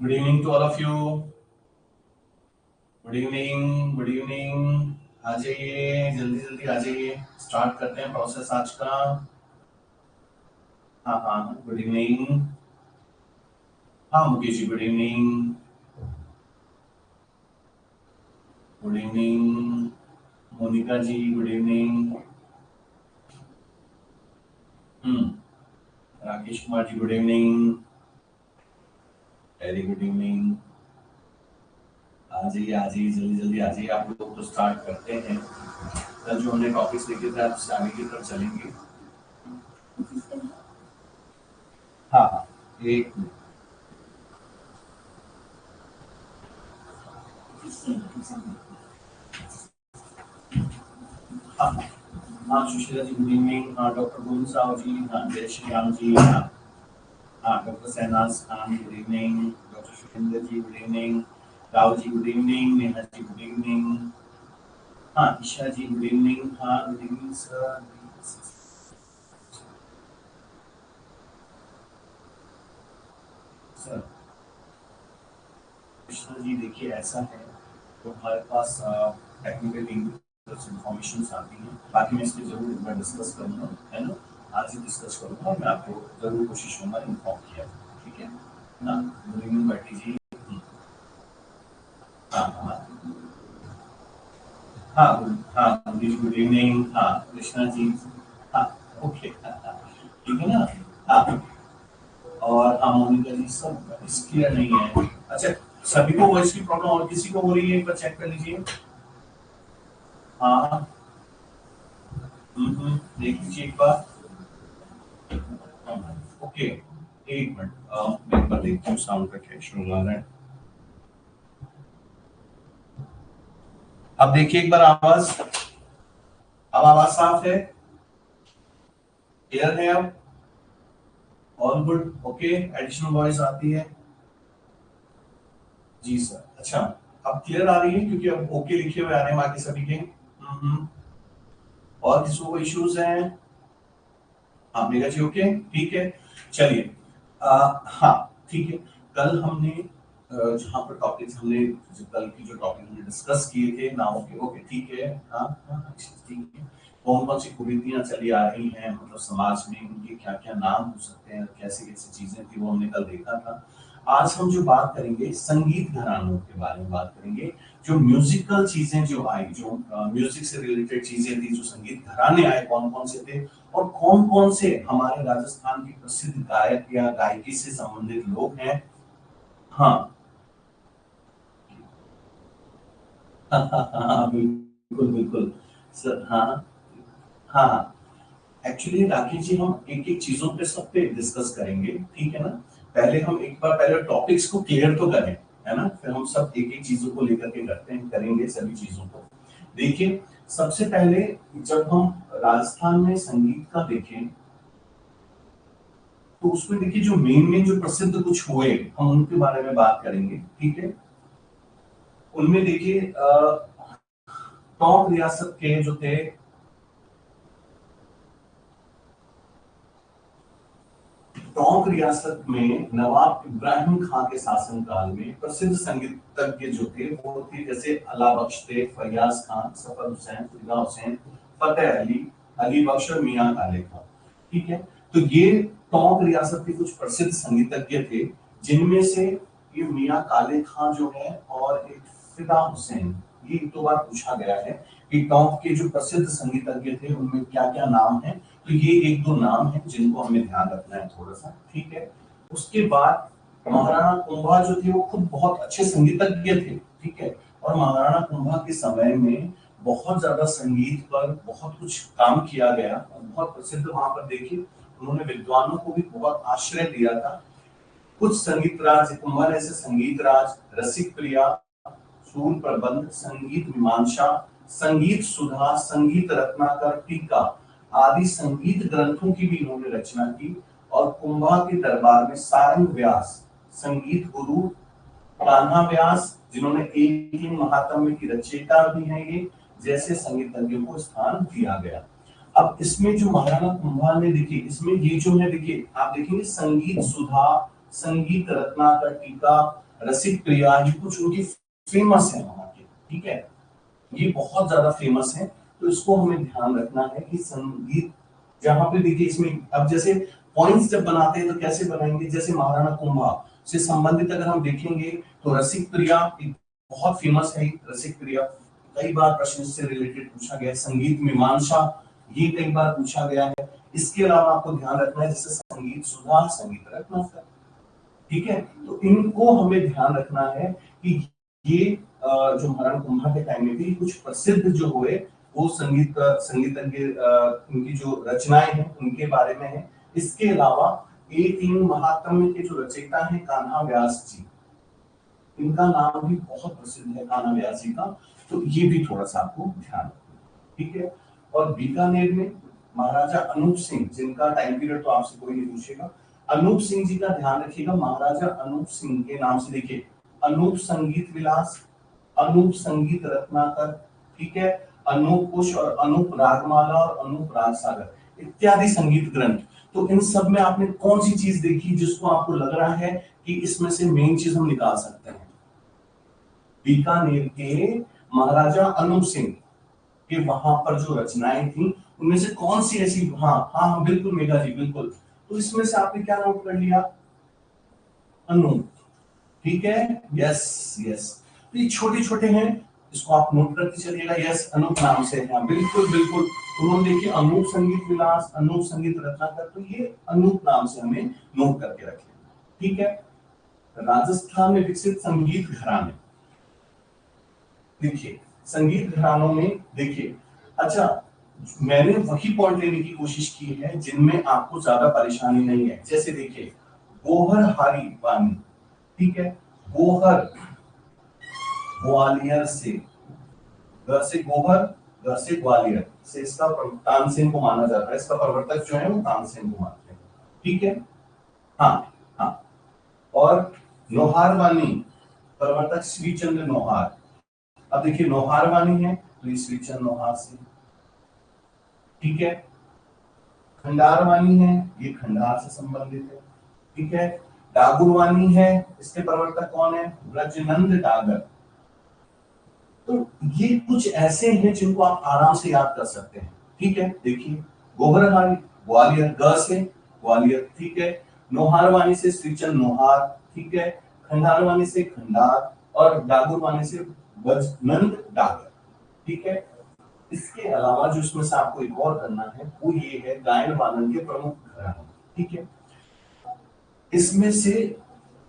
Good evening to all of you. Good evening, good evening. आ जाइए, जल्दी जल्दी आ जाइए। स्टार्ट करते हैं प्रोसेस आज का। हाँ हाँ, गुड इवनिंग। हाँ Mukesh ji, good evening. Good evening Monika ji, good evening. Rakesh Kumar ji, good evening. Very good evening. आ जाइए आ जाइए, जल्दी जल्दी आ जाइए। आप लोग तो स्टार्ट करते हैं। कल जो हमने टॉपिक्स लिखे थे, आप आगे की तरफ चलेंगे। हाँ हाँ, एक मिनट। हाँ हाँ, सुशीला जी गुड इवनिंग। हाँ डॉक्टर गोविंद साहु जी, हाँ जय श्री राम जी। हाँ हाँ, doctor Shahnaz Khan good evening. Doctor Surendra ji good evening. Rao ji good evening. Neha ji good evening. हाँ ईशा जी गुड इवनिंग। हाँ good evening sir. Sir Krishna ji, देखिए ऐसा है, तो हमारे पास टेक्निकल इंफॉर्मेशन आती है। बाकी मैं इसकी जरूर एक बार डिस्कस करूंगा, है ना। आज ही डिस्कस करूंगा, मैं आपको जरूर कोशिश करूंगा इन्फॉर्म किया, ठीक है ना। गुड इवनिंग बैठी जी। हाँ हाँ हाँ हाँ गुड इवनिंग। हाँ कृष्णा जी। हाँ ओके, ठीक है ना। हाँ, और हाँ मोनिका जी, सब क्लियर नहीं है। अच्छा, सभी को वॉइस की प्रॉब्लम और किसी को हो रही है, एक बार चेक कर लीजिए। हाँ देख लीजिए एक बार। ओके, एक मिनट, मैं एक बार देखती हूँ साउंड का क्या इशू आ रहा है। अब देखिए एक बार आवाज, अब आवाज साफ है, क्लियर है अब। All good, okay. Additional voice आती है जी सर। अच्छा, अब क्लियर आ रही है क्योंकि अब ओके लिखे हुए आ रहे हैं बाकी सभी के। और किसी को इश्यूज हैं? हाँ मेगा जी, ओके ठीक है। चलिए, हाँ ठीक है। कल हमने जहाँ पर टॉपिक्स हमने, कल की जो टॉपिक हमने डिस्कस किए थे नामों के, ओके ठीक है। हाँ हाँ अच्छा, ठीक है। कौन कौन सी कुरीतियां चली आ रही हैं, मतलब समाज में उनके क्या क्या नाम हो सकते हैं, कैसे कैसे चीजें थी, वो हमने कल देखा था। आज हम जो बात करेंगे संगीत घरानों के बारे में बात करेंगे। जो म्यूजिकल चीजें जो आई, जो म्यूजिक से रिलेटेड चीजें थी, जो संगीत घराने आए, कौन कौन से थे, और कौन कौन से हमारे राजस्थान के प्रसिद्ध गायक या गायकी से संबंधित लोग हैं। हाँ हाँ बिल्कुल बिल्कुल सर। हाँ हाँ हाँ, एक्चुअली राकेश जी, हम एक एक चीजों पे सब पे डिस्कस करेंगे, ठीक है ना। पहले हम एक बार पहले टॉपिक्स को क्लियर तो करें, है ना, फिर हम सब एक एक चीजों को लेकर के करते हैं, करेंगे सभी चीजों को। देखिए, सबसे पहले जब हम राजस्थान में संगीत का देखें, तो उसमें देखिए जो मेन मेन जो प्रसिद्ध कुछ हुए, हम उनके बारे में बात करेंगे, ठीक है। उनमें देखिए टोंक रियासत के जो थे, टोंक रियासत में नवाब इब्राहिम खां के शासनकाल में प्रसिद्ध संगीतज्ञ जो थे वो थे, जैसे अला बख्श थे, फैयाज खान, सफर हुसैन, फिदा हुसैन, फतेह अली, अली बख्श और मियां काले खां, ठीक है। तो ये टोंक रियासत के कुछ प्रसिद्ध संगीतज्ञ थे, जिनमें से ये मियां काले खां जो है और एक फिदा हुसैन, ये एक दो बार पूछा गया है कि टोंक के जो प्रसिद्ध संगीतज्ञ थे उनमें क्या क्या नाम है। तो ये एक दो नाम है जिनको हमें ध्यान रखना है थोड़ा सा, ठीक है। उसके बाद महाराणा कुंभा जो थे वो खुद बहुत अच्छे संगीतज्ञ थे, ठीक है। और महाराणा कुंभा के समय में बहुत ज्यादा संगीत पर बहुत कुछ काम किया गया, और बहुत प्रसिद्ध वहां पर देखिए उन्होंने विद्वानों को भी बहुत आश्रय दिया था। कुछ संगीत राज कुंभा ने, ऐसे संगीत राज, रसिक प्रिया, सूर प्रबंध, संगीत मीमांसा, संगीत सुधा, संगीत रत्नाकर, टीका आदि संगीत ग्रंथों की भी इन्होंने रचना की। और कुंभा के दरबार में सारंग व्यास, संगीत गुरु कान्हा व्यास, जिन्होंने एक ही महात्म्य की रचयिता भी है ये, जैसे संगीतज्ञों को स्थान दिया गया। अब इसमें जो महाराणा कुंभा ने, देखिए इसमें ये जो है, देखिए आप देखेंगे संगीत सुधा, संगीत रत्नाकर, टीका, रसिक प्रिया, ये कुछ उनकी फेमस है वहां के, ठीक है, ये बहुत ज्यादा फेमस है। तो इसको हमें ध्यान रखना है कि संगीत जहां पे देखिए इसमें अब जैसे पॉइंट्स जब बनाते हैं तो कैसे बनाएंगे, जैसे महाराणा कुंभा से संबंधित अगर हम देखेंगे तो रसिक प्रिया एक बहुत फेमस है। रसिक प्रिया कई बार प्रश्न से रिलेटेड पूछा गया है। संगीत मीमांसा ये कई बार पूछा गया है। इसके अलावा आपको ध्यान रखना है जैसे संगीत सुधा, संगीत रत्नाकर, ठीक है, तो इनको हमें ध्यान रखना है कि ये जो महाराणा कुंभा के टाइम में भी कुछ प्रसिद्ध जो हुए वो संगीतज्ञ उनकी जो रचनाएं हैं उनके बारे में है। इसके अलावा एक इन महात्म्य के जो रचयिता हैं कान्हा व्यास जी, इनका नाम भी बहुत प्रसिद्ध है कान्हा व्यास जी का, तो ये भी थोड़ा सा आपको ध्यान रखना, ठीक है। और बीकानेर में महाराजा अनूप सिंह, जिनका टाइम पीरियड तो आपसे कोई नहीं पूछेगा, अनूप सिंह जी का ध्यान रखिएगा। महाराजा अनूप सिंह के नाम से देखिए अनूप संगीत विलास, अनूप संगीत रत्नाकर, ठीक है, अनूप कुश और अनूप रागमाला और अनूप राग सागर इत्यादि संगीत ग्रंथ। तो इन सब में आपने कौन सी चीज देखी जिसको आपको लग रहा है कि इसमें से मेन चीज हम निकाल सकते हैं? बीकानेर के महाराजा अनूप सिंह के वहां पर जो रचनाएं थी उनमें से कौन सी ऐसी, हाँ हाँ हाँ बिल्कुल मेघा जी बिल्कुल, तो इसमें से आपने क्या नोट कर लिया? अनूप, ठीक है, यस यस, तो ये छोटे छोटे हैं, इसको आप नोट करके चलिएगा। यस अनूप नाम से है, बिल्कुल बिल्कुल, उन्होंने देखिए अनूप संगीत विलास, अनूप संगीत रत्नाकर, तो ये अनूप नाम से हमें नोट करके रखें, ठीक है। राजस्थान में विकसित संगीत घराने, देखिए संगीत घरानों में देखिए, अच्छा मैंने वही पॉइंट लेने की कोशिश की है जिनमें आपको ज्यादा परेशानी नहीं है। जैसे देखिए गोहर हारी वानी, ठीक है, गोहर ग्वालियर से, घर से गोहर, घर से ग्वालियर से, इसका तानसेन को माना जाता है, इसका प्रवर्तक जो है वो तानसेन को मानते हैं, ठीक है, हाँ हाँ। और नौहार वानी प्रवर्तक श्रीचंद्र नौहार। अब देखिए नौहार वानी है तो ये श्रीचंद्र नौहार से, ठीक है। खंडार वानी है, ये खंडार से संबंधित है, ठीक है। डागुर वानी है, इसके प्रवर्तक कौन है? ब्रजनंद डागर। तो ये कुछ ऐसे हैं जिनको आप आराम से याद कर सकते हैं, ठीक है। देखिए गोबरहारी ग्वालियर, ग से ग्वालियर, ठीक है, नौहारवानी से श्रीचंद नौहार, ठीक है, खंडारवानी से खंडार और डागुरवानी से ब्रजनंद डागर, ठीक है। इसके अलावा जो इसमें से आपको एक और करना है वो ये है गायन वादन के प्रमुख घराने, ठीक है। इसमें से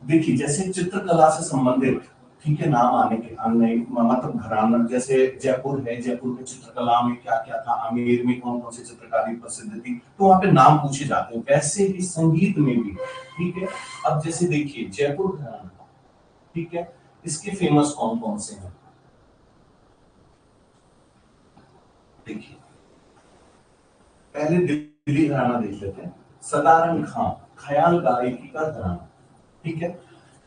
देखिए जैसे चित्रकला से संबंधित, ठीक है, नाम आने के अन्य मतलब घराना, जैसे जयपुर है, जयपुर के चित्रकला में क्या क्या था, आमेर में कौन कौन सी चित्रकारी प्रसिद्ध थी, तो वहां पे नाम पूछे जाते हैं। वैसे ही संगीत में भी, ठीक है। अब जैसे देखिए जयपुर घराना, ठीक है, इसके फेमस कौन कौन से हैं? देखिए पहले दिल्ली घराना देख लेते हैं। सदारंग खां ख्याल गायकी का घराना, ठीक है।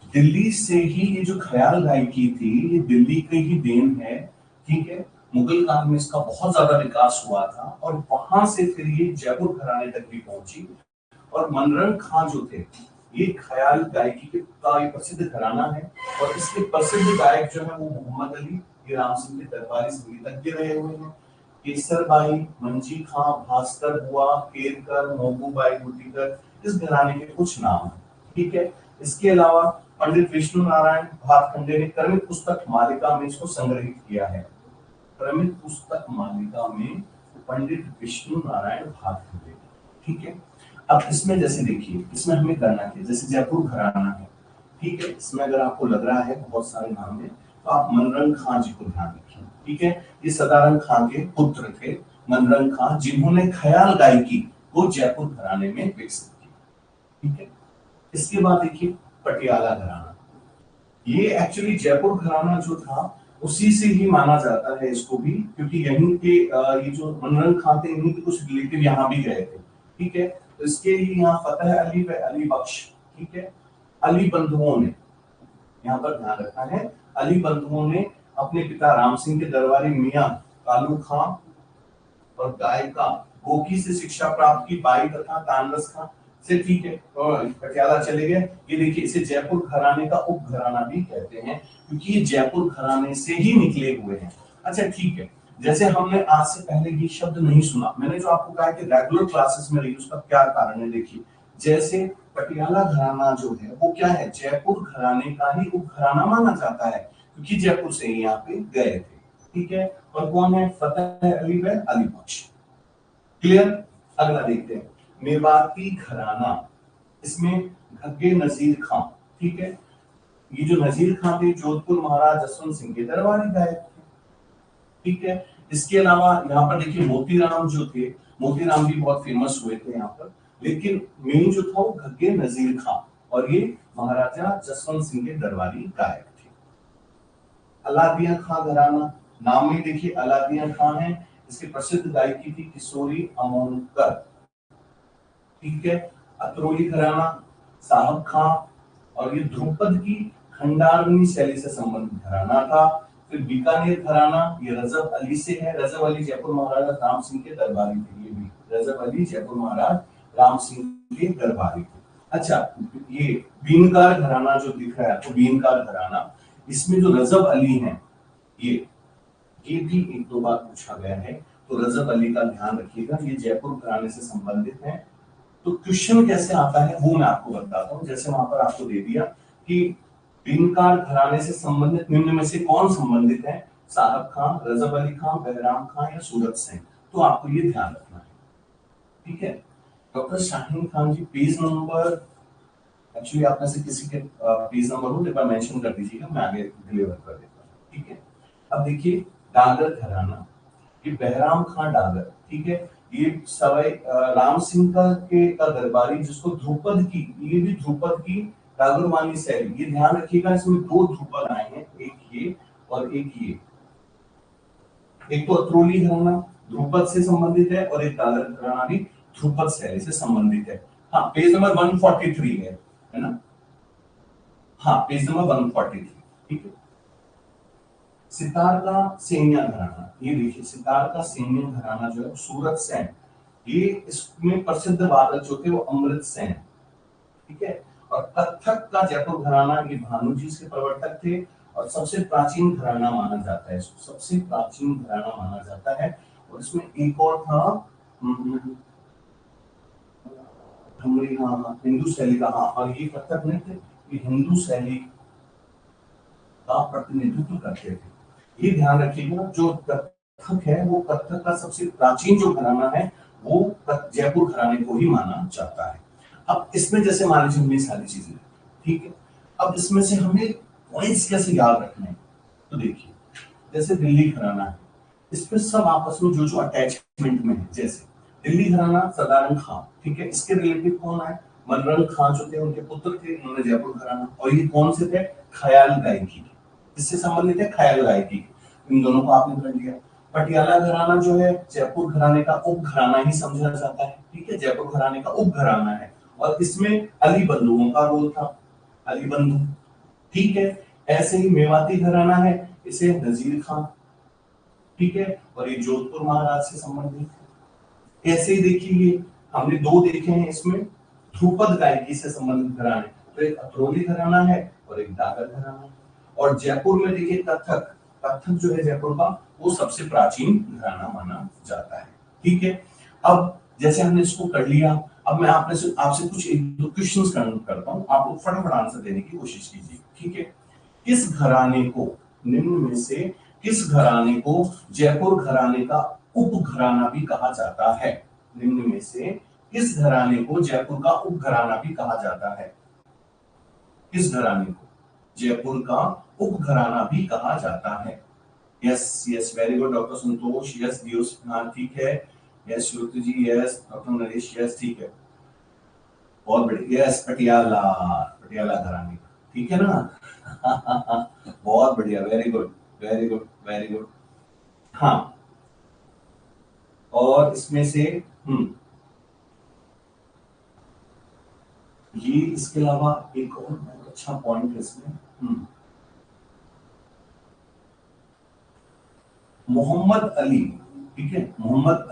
दिल्ली से ही ये जो ख्याल गायकी थी ये दिल्ली की ही देन है, ठीक है। मुगल काल में इसका बहुत ज्यादा विकास हुआ था और वहां से फिर ये जयपुर घराने तक भी पहुंची। और मनरंग खां जो थे ये ख्याल गायकी के का एक प्रसिद्ध घराना है और इसके प्रसिद्ध गायक जो है वो मोहम्मद अली, ये राम सिंह के दरबारी संगीतज्ञ रहे हुए हैं। केसरबाई, मंजी खां, भास्कर बुआ, केरकर, मोगूबाई गुटीकर, इस घराने के कुछ नाम हैं, ठीक है। इसके अलावा पंडित विष्णु नारायण भातखंडे ने क्रमिक पुस्तक मालिका में इसको संग्रहित किया है। क्रमिक पुस्तक मालिका में पंडित विष्णु नारायण भातखंडे, ठीक है। अब इसमें जैसे देखिए इसमें हमें करना है, जैसे जयपुर घराना है, ठीक है, इसमें अगर आपको लग रहा है बहुत सारे नाम है तो आप मनरंग खां जी को ध्यान रखें, ठीक है। ये सदारंग खां के पुत्र थे मनरंग खां, जिन्होंने ख्याल गायकी को जयपुर घराने में विकसित किया, ठीक है। इसके बाद देखिए पटियाला घराना, ये एक्चुअली जयपुर घराना जो था उसी से ही माना जाता है इसको भी, क्योंकि यहीं के ये जो मनरंग खां थे इन्हीं के कुछ रिलेटिव यहाँ भी गए थे, ठीक है। तो इसके ही यहाँ फतेह अली व अली बख्श, ठीक है, अली बंधुओं ने, यहाँ पर ध्यान रखना है, अली बंधुओं ने अपने पिता राम सिंह के दरबारी मियां कालू खां और गायिका गोकी से शिक्षा प्राप्त की, बाई तथा कानरस खां। से ठीक है, पटियाला चले गए। ये देखिए इसे जयपुर घराने का उप घराना भी कहते हैं, क्योंकि ये जयपुर घराने से ही निकले हुए हैं। अच्छा ठीक है, जैसे हमने आज से पहले ये शब्द नहीं सुना, मैंने जो आपको कहा कि रेगुलर क्लासेस में रही, उसका क्या कारण है देखिए। जैसे पटियाला घराना जो है वो क्या है, जयपुर घराने का ही उप घराना माना जाता है, क्योंकि जयपुर से ही यहाँ पे गए थे। ठीक है, और कौन है, फतेह अली व अली बख्श। क्लियर। अगला देखते हैं, मेवाती घराना, इसमें घग्गे नजीर खां। ठीक है, ये जो नजीर खां थे जोधपुर महाराज जसवंत सिंह के दरबारी गायक थे। ठीक है, इसके अलावा यहाँ पर देखिए मोतीराम जो थे, मोतीराम भी बहुत फेमस हुए थे यहाँ पर, लेकिन मेन जो था वो घग्गे नजीर खां, और ये महाराजा जसवंत सिंह के दरबारी गायक थे। अलादिया खां घराना, नाम में देखिए अलादिया खां है, इसकी प्रसिद्ध गायकी थी किशोरी अमोनकर। ठीक है, अतरोली घराना, साहब खां, और ये ध्रुपद की खंडारनी शैली से संबंधित घराना था। फिर बीकानेर घराना, ये रजब अली से है, रजब अली जयपुर महाराजा राम सिंह के दरबारी थे, ये भी रजब अली जयपुर महाराज राम सिंह के दरबारी थे। अच्छा, ये बीनकार घराना जो दिख रहा है, तो बीनकार घराना, इसमें जो रजब अली हैं, ये भी एक दो बार पूछा गया है, तो रजब अली का ध्यान रखिएगा, ये जयपुर घराने से संबंधित है। तो क्वेश्चन कैसे आता है वो मैं आपको बताता हूँ। जैसे वहां पर आपको दे दिया कि बीनकार घराने से संबंधित निम्न में से कौन संबंधित है, साहब खां, रजब अली खां, बहराम खां या सूरत सेन, तो आपको ये ध्यान रखना है। ठीक है, डॉक्टर शाहीन खान जी पेज नंबर, एक्चुअली आप में से किसी के पेज नंबर हो एक बार मेंशन कर दीजिएगा, मैं आगे डिलीवर कर देता हूँ। ठीक है, अब देखिए डागर घराना, ये बहराम खां डागर। ठीक है, ये सवाई राम सिंह का दरबारी, जिसको ध्रुपद की, ये भी ध्रुपद की डागरवानी शैली, ये ध्यान रखिएगा, इसमें दो ध्रुपद आए हैं, एक ये और एक ये। एक तो अतरोली घराना ध्रुपद से संबंधित है, और एक डागर घराना भी ध्रुपद शैली से संबंधित है। हाँ, पेज नंबर 143 है ना, हाँ पेज नंबर 143। ठीक है, सितार का सेनिया घराना, ये देखिए सितार का सेनिया घराना जो है सूरत सेन, ये इसमें प्रसिद्ध वादक जो थे वो अमृत सेन। ठीक है, और कथक का जयपुर घराना, ये भानु जी इसके प्रवर्तक थे, और सबसे प्राचीन घराना माना जाता है इसको, सबसे प्राचीन घराना माना जाता है। और इसमें एक और था हमारी, हाँ हिंदू शैली का, हाँ, और ये कथक नहीं थे, ये हिंदू शैली का प्रतिनिधित्व करते थे। ये ध्यान रखिएगा, जो कथक है वो कथक का सबसे प्राचीन जो घराना है वो जयपुर घराने को ही माना जाता है। अब इसमें जैसे मान लीजिए हमने सारी चीजें, ठीक है, अब इसमें से हमें पॉइंट्स कैसे याद रखने हैं, तो देखिए जैसे दिल्ली घराना है, इसमें सब आपस में जो जो अटैचमेंट में है, जैसे दिल्ली घराना सदारंग खां, ठीक है, इसके रिलेटिव कौन है, मनरंग खां जो थे उनके पुत्र थे, उन्होंने जयपुर घराना, और ये कौन से थे, ख्याल गायकी, इससे संबंधित है ख्याल गायकी, इन दोनों को आपने कर लिया। पटियाला घराना जो है जयपुर घराने का उप घराना ही समझा जाता है, ठीक है, जयपुर घराने का उप घराना है, और इसमें अली बंधुओं का रोल था, अली बंधु। ठीक है, ऐसे ही मेवाती घराना है, इसे नजीर खां, ठीक है, और ये जोधपुर महाराज से संबंधित है। ऐसे ही देखिए हमने दो देखे हैं इसमें ध्रुपद गायकी से संबंधित घराने, तो एक अतरोली घराना है और एक डागर घराना है। और जयपुर में देखिए कथक, कथक जो है जयपुर का वो सबसे प्राचीन घराना माना जाता है। ठीक है, अब जैसे हमने इसको कर लिया, अब मैं आपसे कुछ एक दो क्वेश्चंस करता हूं, आप लोग फटाफट आंसर देने की कोशिश कीजिए। ठीक है, किस घराने को, निम्न में से किस घराने को जयपुर घराने का उप घराना भी कहा जाता है, निम्न में से किस घराने को जयपुर का उप घराना भी कहा जाता है, किस घराने को जयपुर का उप घराना भी कहा जाता है। Yes yes, very good doctor Santosh, yes दियोस, हाँ ठीक है, yes Shruti ji, yes doctor Naresh, yes ठीक है, बहुत बढ़िया, यस पटियाला, पटियाला घराने, ठीक है ना बहुत बढ़िया, very good very good very good. हाँ, और इसमें से ये इसके अलावा एक और बहुत अच्छा पॉइंट है इसमें, मोहम्मद अली, ठीक है, मोहम्मद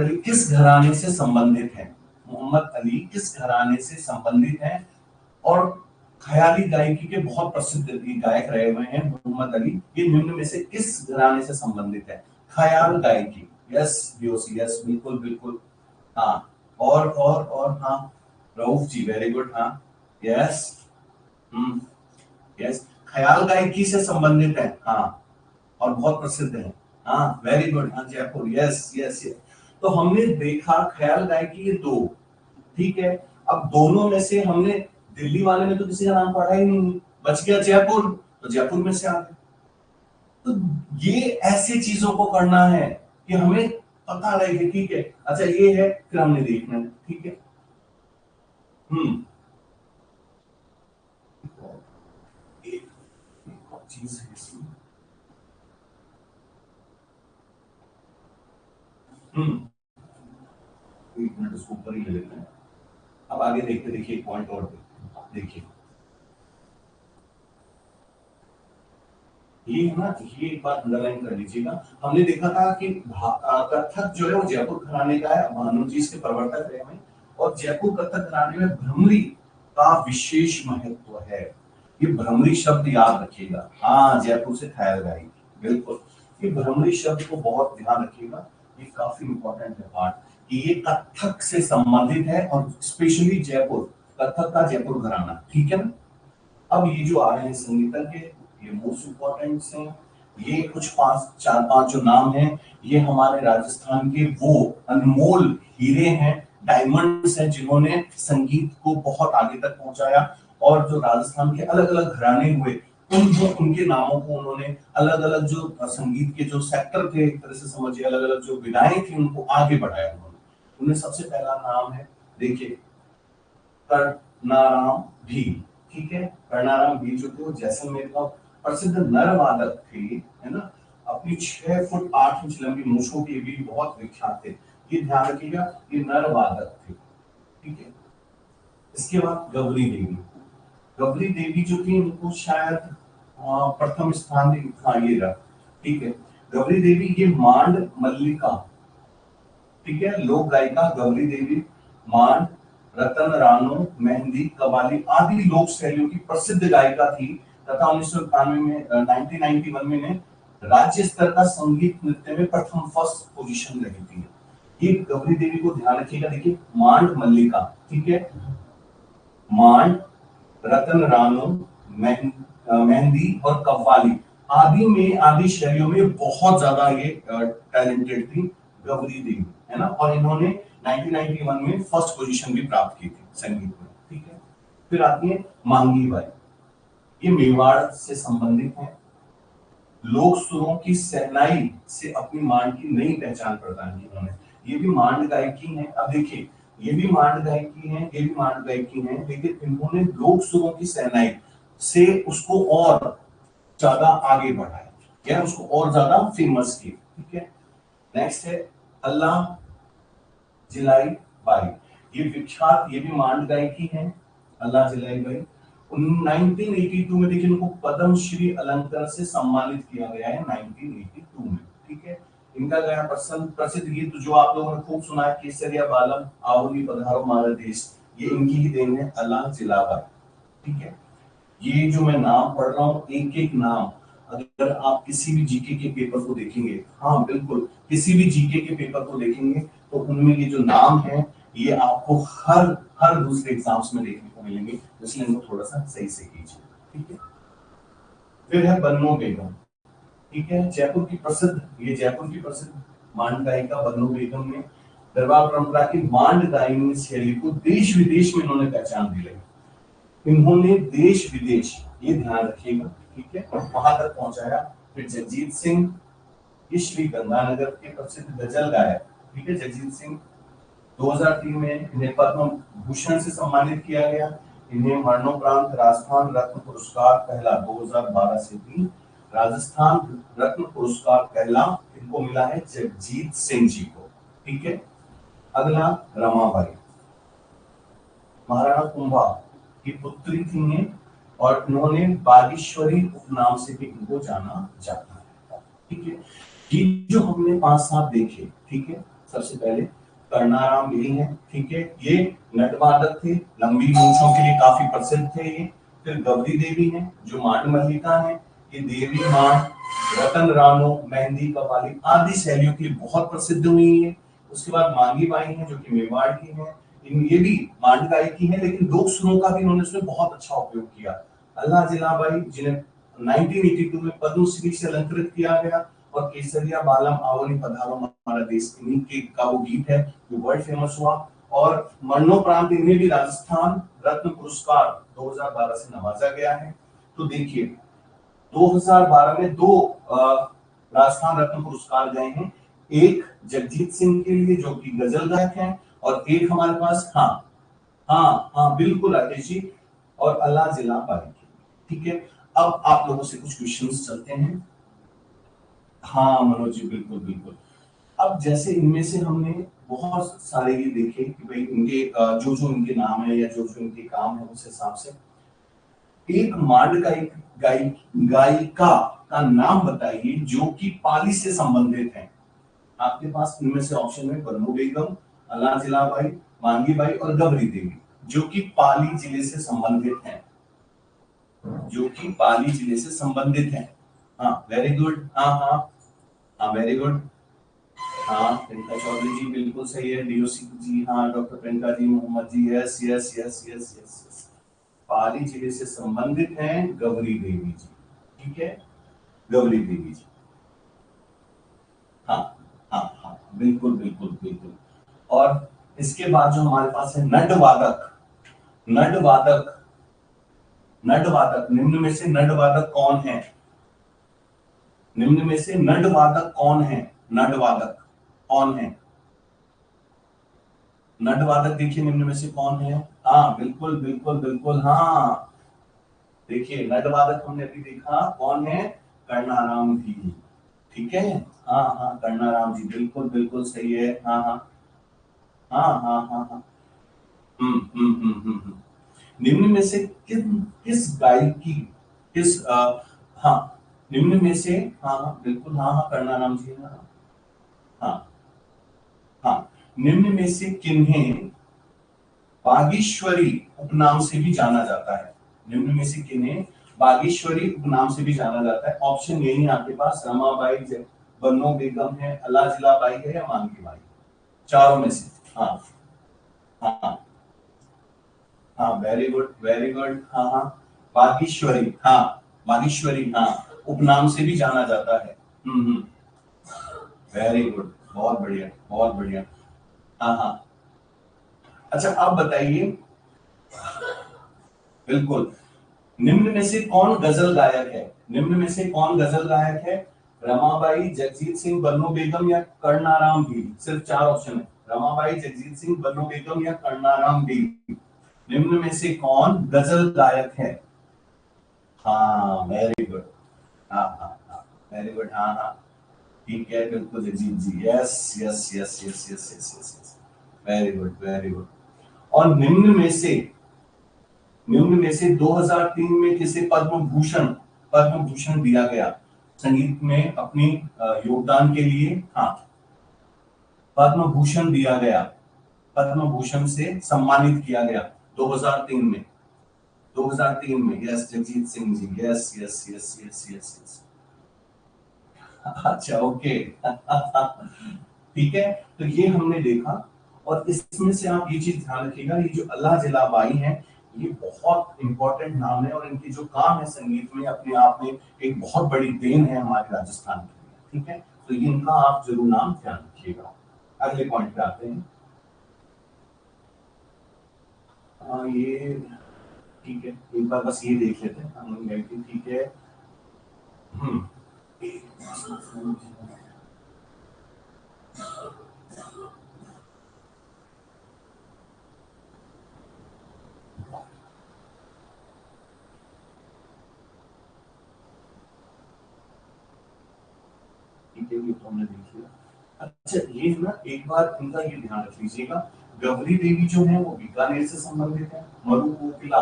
अली किस घराने से संबंधित है, मोहम्मद अली किस घराने से संबंधित हैं? और ख्याली गायकी के बहुत प्रसिद्ध गायक रहे हुए हैं मोहम्मद अली, ये निम्न में से किस घराने से संबंधित है? ख्याल गायकी, यस बीओसी, यस बिल्कुल बिल्कुल, हाँ। और हाँ, रऊफ जी वेरी गुड, हाँ यस, यस, ख्याल गायकी से संबंधित है, हाँ, और बहुत प्रसिद्ध है, हाँ वेरी गुड, हाँ जयपुर, यस यस यस। तो हमने देखा ख्याल गायकी ये दो, ठीक है। अब दोनों में से हमने दिल्ली वाले में तो किसी का नाम पढ़ा ही नहीं, बच गया जयपुर, तो जयपुर में से आ गए। तो ये ऐसी चीजों को करना है कि हमें पता रहे कि ठीक है, अच्छा ये है, फिर हमने देखना है, ठीक है। एक चीज है इसमें, एक मिनट उसको ऊपर ही ले लेते हैं। अब आगे देखते, देखिए एक पॉइंट और देखिए, ये है ना, ये एक बात अंडरलाइन कर लीजिएगा। हमने देखा था कि कथक जो है वो जयपुर घराने का है, भानु जी इसके प्रवर्तक रहे हैं, और जयपुर कथक घराने में भ्रमरी का विशेष महत्व है। ये भ्रमरी शब्द याद रखिएगा, हाँ जयपुर से ख्याल गायकी, बिल्कुल, ये भ्रमरी शब्द को बहुत ध्यान रखिएगा, ये काफी इंपॉर्टेंट है पार्ट, कि ये कथक से संबंधित है, और स्पेशली जयपुर, कथक का जयपुर घराना, ठीक है ना। अब ये जो आ रहे हैं संगीतज्ञ, ये मोस्ट इम्पोर्टेंट हैं, ये कुछ चार पांच जो नाम हैं, ये हमारे राजस्थान के वो अनमोल हीरे हैं, डायमंड्स हैं, जिन्होंने संगीत को बहुत आगे तक पहुंचाया। और जो राजस्थान के अलग अलग घराने हुए, उनके नामों को उन्होंने अलग अलग जो संगीत के जो सेक्टर थे, एक तरह से समझिए अलग अलग जो विधाएं थी, उनको आगे बढ़ाया उन्होंने। उन्हें सबसे पहला नाम है, देखिए, कर्णाराम भी, ठीक है। कर्णाराम भी जो थे वो जैसलमेर का प्रसिद्ध नर वादक थे, है ना। अपनी 6 फुट 8 इंच लंबी मूछों के भी बहुत विख्यात थे, ये ध्यान रखिएगा, ये नर वादक थे, ठीक है। इसके बाद गौरी देवी, गौरी देवी जो थी उनको शायद प्रथम स्थान दिखाइएगा, ठीक है। गौरी देवी ये मांड मल्लिका, ठीक है, लोक गायिका गौरी देवी मांड, रतन रानो, मेहंदी, कवाली आदि लोक शैलियों की प्रसिद्ध गायिका थी, तथा 1991 में 1991 में ने राज्य स्तर का संगीत नृत्य में प्रथम फर्स्ट पोजीशन रही थी। ये गौरी देवी को ध्यान रखिएगा, देखिए मांड मल्लिका, ठीक है, मांड, रतन रानो, मेहंदी और कव्वाली आदि शैलियों में बहुत ज्यादा ये टैलेंटेड थी गौरी देवी, है ना। और इन्होंने 1991 में फर्स्ट पोजीशन भी प्राप्त की थी संगीत में, ठीक है। फिर आती है मांगी बाई, ये मेवाड़ से संबंधित है, लोक सुरों की सहनाई से अपनी मांड की नई पहचान प्रदान की उन्होंने। ये भी मांड गायकी है, अब देखिए ये भी मांड गायकी है, ये भी मांड गायकी है, लेकिन इन्होंने लोक सुरों की सहनाई से उसको और ज्यादा आगे बढ़ाया, क्या उसको और ज्यादा फेमस किया, ठीक है। नेक्स्ट है अल्लाह जिलाई बाई, ये विख्यात, ये भी मांड गायकी है, अल्लाह जिलाई बाई। 1982 में देखिए उनको पद्म श्री अलंकार से सम्मानित किया गया है 1982 में, ठीक है। इनका गाया प्रसिद्ध गीत जो आप लोगों ने खूब सुना है, केसरिया बालम आवली पधारो मारा देश, ये इनकी ही देन है, अल्लाह जिलाबाई, ठीक है। ये जो मैं नाम पढ़ रहा हूँ, एक एक नाम अगर आप किसी भी जीके के पेपर को देखेंगे, हाँ बिल्कुल, किसी भी जीके के पेपर को देखेंगे तो उनमें ये जो नाम है, ये आपको हर हर दूसरे एग्जाम्स में देखने को मिलेंगे, इसलिए इनको थोड़ा सा सही से कीजिए, ठीक है। फिर है बन्नो बेगम, ठीक है, जयपुर की प्रसिद्ध, ये जयपुर की प्रसिद्ध मांड गायिका बन्नो बेगम ने दरबार परंपरा की मांड गायनी शैली को देश विदेश में इन्होंने पहचान दिलाई। इन्होंने देश विदेश, ये ध्यान रखिएगा, ठीक है, वहां तक पहुंचाया। फिर जगजीत सिंह, ये श्री गंगानगर के प्रसिद्ध गजल गायक, ठीक है, जगजीत सिंह 2003 में इन्हें पद्म भूषण से सम्मानित किया गया। इन्हें मरणोपरांत राजस्थान रत्न पुरस्कार पहला 2012 से भी राजस्थान रत्न पुरस्कार पहला इनको मिला है जगजीत सिंह जी को, ठीक है। अगला रमाबाई, महाराणा कुंभा की पुत्री थी ये, और इन्होंने बागेश्वरी उपनाम से भी इनको जाना जाता है, ठीक है। ये जो हमने 5 सात देखे, ठीक है, सबसे पहले कर्णाराम भी हैं, ठीक है, ये नटवादक थे, लंबी मूंछों के लिए काफी प्रसिद्ध थे ये। फिर गौरी देवी हैं जो मांड मल्लिका हैं, ये देवी मांड, रतन रानो, मेहंदी कवाली आदि शैलियों के लिए बहुत प्रसिद्ध हुई है। उसके बाद मांगी बाई हैं जो कि मेवाड़ की हैं, ये भी मांड गायकी है लेकिन लोक सुरों का भी इन्होंने इसमें बहुत अच्छा उपयोग किया। अल्लाह जिलाबाई जिन्हें 1982 में पद्मश्री से अलंकृत किया गया, और केसरिया बालम आवनी पधारो हमारा देश, इन्हीं के का वो गीत है जो वर्ल्ड फेमस हुआ। और मरणोपरांत इन्हें भी राजस्थान रत्न पुरस्कार 2012 से नवाजा गया है। तो देखिए 2012 में दो राजस्थान रत्न पुरस्कार गए हैं, एक जगजीत सिंह के लिए जो कि गजल गायक हैं, और एक हमारे पास हाँ हाँ हाँ बिल्कुल राकेश जी, और अल्लाह जिला बाई, ठीक है। अब आप लोगों से कुछ क्वेश्चंस चलते हैं। हाँ मनोज जी बिल्कुल बिल्कुल। अब जैसे इनमें से हमने बहुत सारे ये देखे कि भाई इनके जो जो इनके नाम है या जो जो इनके काम है उस हिसाब से एक मांड का एक गायिका का नाम बताइए जो कि पाली से संबंधित है। आपके पास इनमें से ऑप्शन में बन्नू बेगम, अल्लाह जिलाबाई, मांगी बाई और गबरी देवी जो कि पाली जिले से संबंधित हैं, जो कि पाली जिले से संबंधित हैं। हाँ वेरी गुड, हाँ हाँ हाँ वेरी गुड, हाँ प्रियंका चौधरी जी बिल्कुल सही है, डीओसी जी हाँ, doctor Priyanka ji, Mohammad ji, yes yes yes yes yes, Pali जिले से संबंधित हैं गौरी देवी जी, ठीक है, गौरी देवी जी, हाँ हाँ हाँ बिल्कुल बिल्कुल बिल्कुल। और इसके बाद जो हमारे पास है नटवादक, नटवादक, नटवादक निम्न में से नटवादक कौन है? निम्न में से नटवादक कौन है? नटवादक कौन है? नटवादक देखिए निम्न में से कौन है? हाँ बिल्कुल बिल्कुल बिल्कुल, हाँ देखिए नटवादक हमने अभी देखा कौन है, कर्णाराम भी, ठीक है, हाँ हाँ कर्णाराम जी बिल्कुल बिल्कुल सही है, हाँ हाँ हाँ हाँ हाँ हाँ, निम्न में से किस गायकी, किस हाँ निम्न में से, हाँ हाँ बिल्कुल, हाँ हाँ कर्णाराम जी, हाँ हाँ हाँ, निम्न में से किन्हें बागेश्वरी उपनाम से भी जाना जाता है? निम्न में से किन्हें बागेश्वरी उपनाम से भी जाना जाता है? ऑप्शन यही है आपके पास, रमाबाई, बन्नो बेगम है, अल्लाह जिला बाई है या मांगी बाई, चारों में से। हाँ हाँ हाँ वेरी गुड वेरी गुड, हाँ हाँ बागेश्वरी, हाँ बागेश्वरी, हाँ उपनाम से भी जाना जाता है। वेरी गुड, बहुत बढ़िया बहुत बढ़िया, हाँ हाँ। अच्छा आप बताइए, बिल्कुल, निम्न में से कौन गजल गायक है? निम्न में से कौन गजल गायक है? रमाबाई, जगजीत सिंह, बन्नो बेगम या कर्णाराम भी? सिर्फ चार ऑप्शन है, रमाबाई, जगजीत सिंह, बन्नो बेगम या कर्णाराम भी, निम्न में से कौन गजल गायक है? हाँ वेरी गुड, हाँ हाँ हाँ वेरी गुड, हाँ हाँ ठीक है बिल्कुल Jagjit ji, yes yes yes yes yes yes yes, very good very good. और निम्न में से 2003 में किसे पद्म भूषण दिया गया संगीत में अपनी योगदान के लिए? हाँ पद्म भूषण दिया गया, पद्म भूषण से सम्मानित किया गया 2003 में, 2003 में, yes Jagjit Singh ji, yes yes yes yes yes yes, अच्छा ओके ठीक है। तो ये हमने देखा, और इसमें से आप ये चीज ध्यान रखिएगा, ये जो अल्लाह जिला बाई है ये बहुत इंपॉर्टेंट नाम है, और इनकी जो काम है संगीत में अपने आप में एक बहुत बड़ी देन है हमारे राजस्थान के लिए, ठीक है। तो ये इनका आप जरूर नाम ध्यान रखिएगा। अगले पॉइंट पे आते हैं। ये ठीक है, एक बार बस ये देख लेते हैं, ठीक है। हम्म ठीक है, ये तो हमने देख लिया। अच्छा ये है ना, एक बार इनका ये ध्यान रख लीजिएगा, गौरी देवी जो है वो बीकानेर से संबंधित है, मरु कोकिला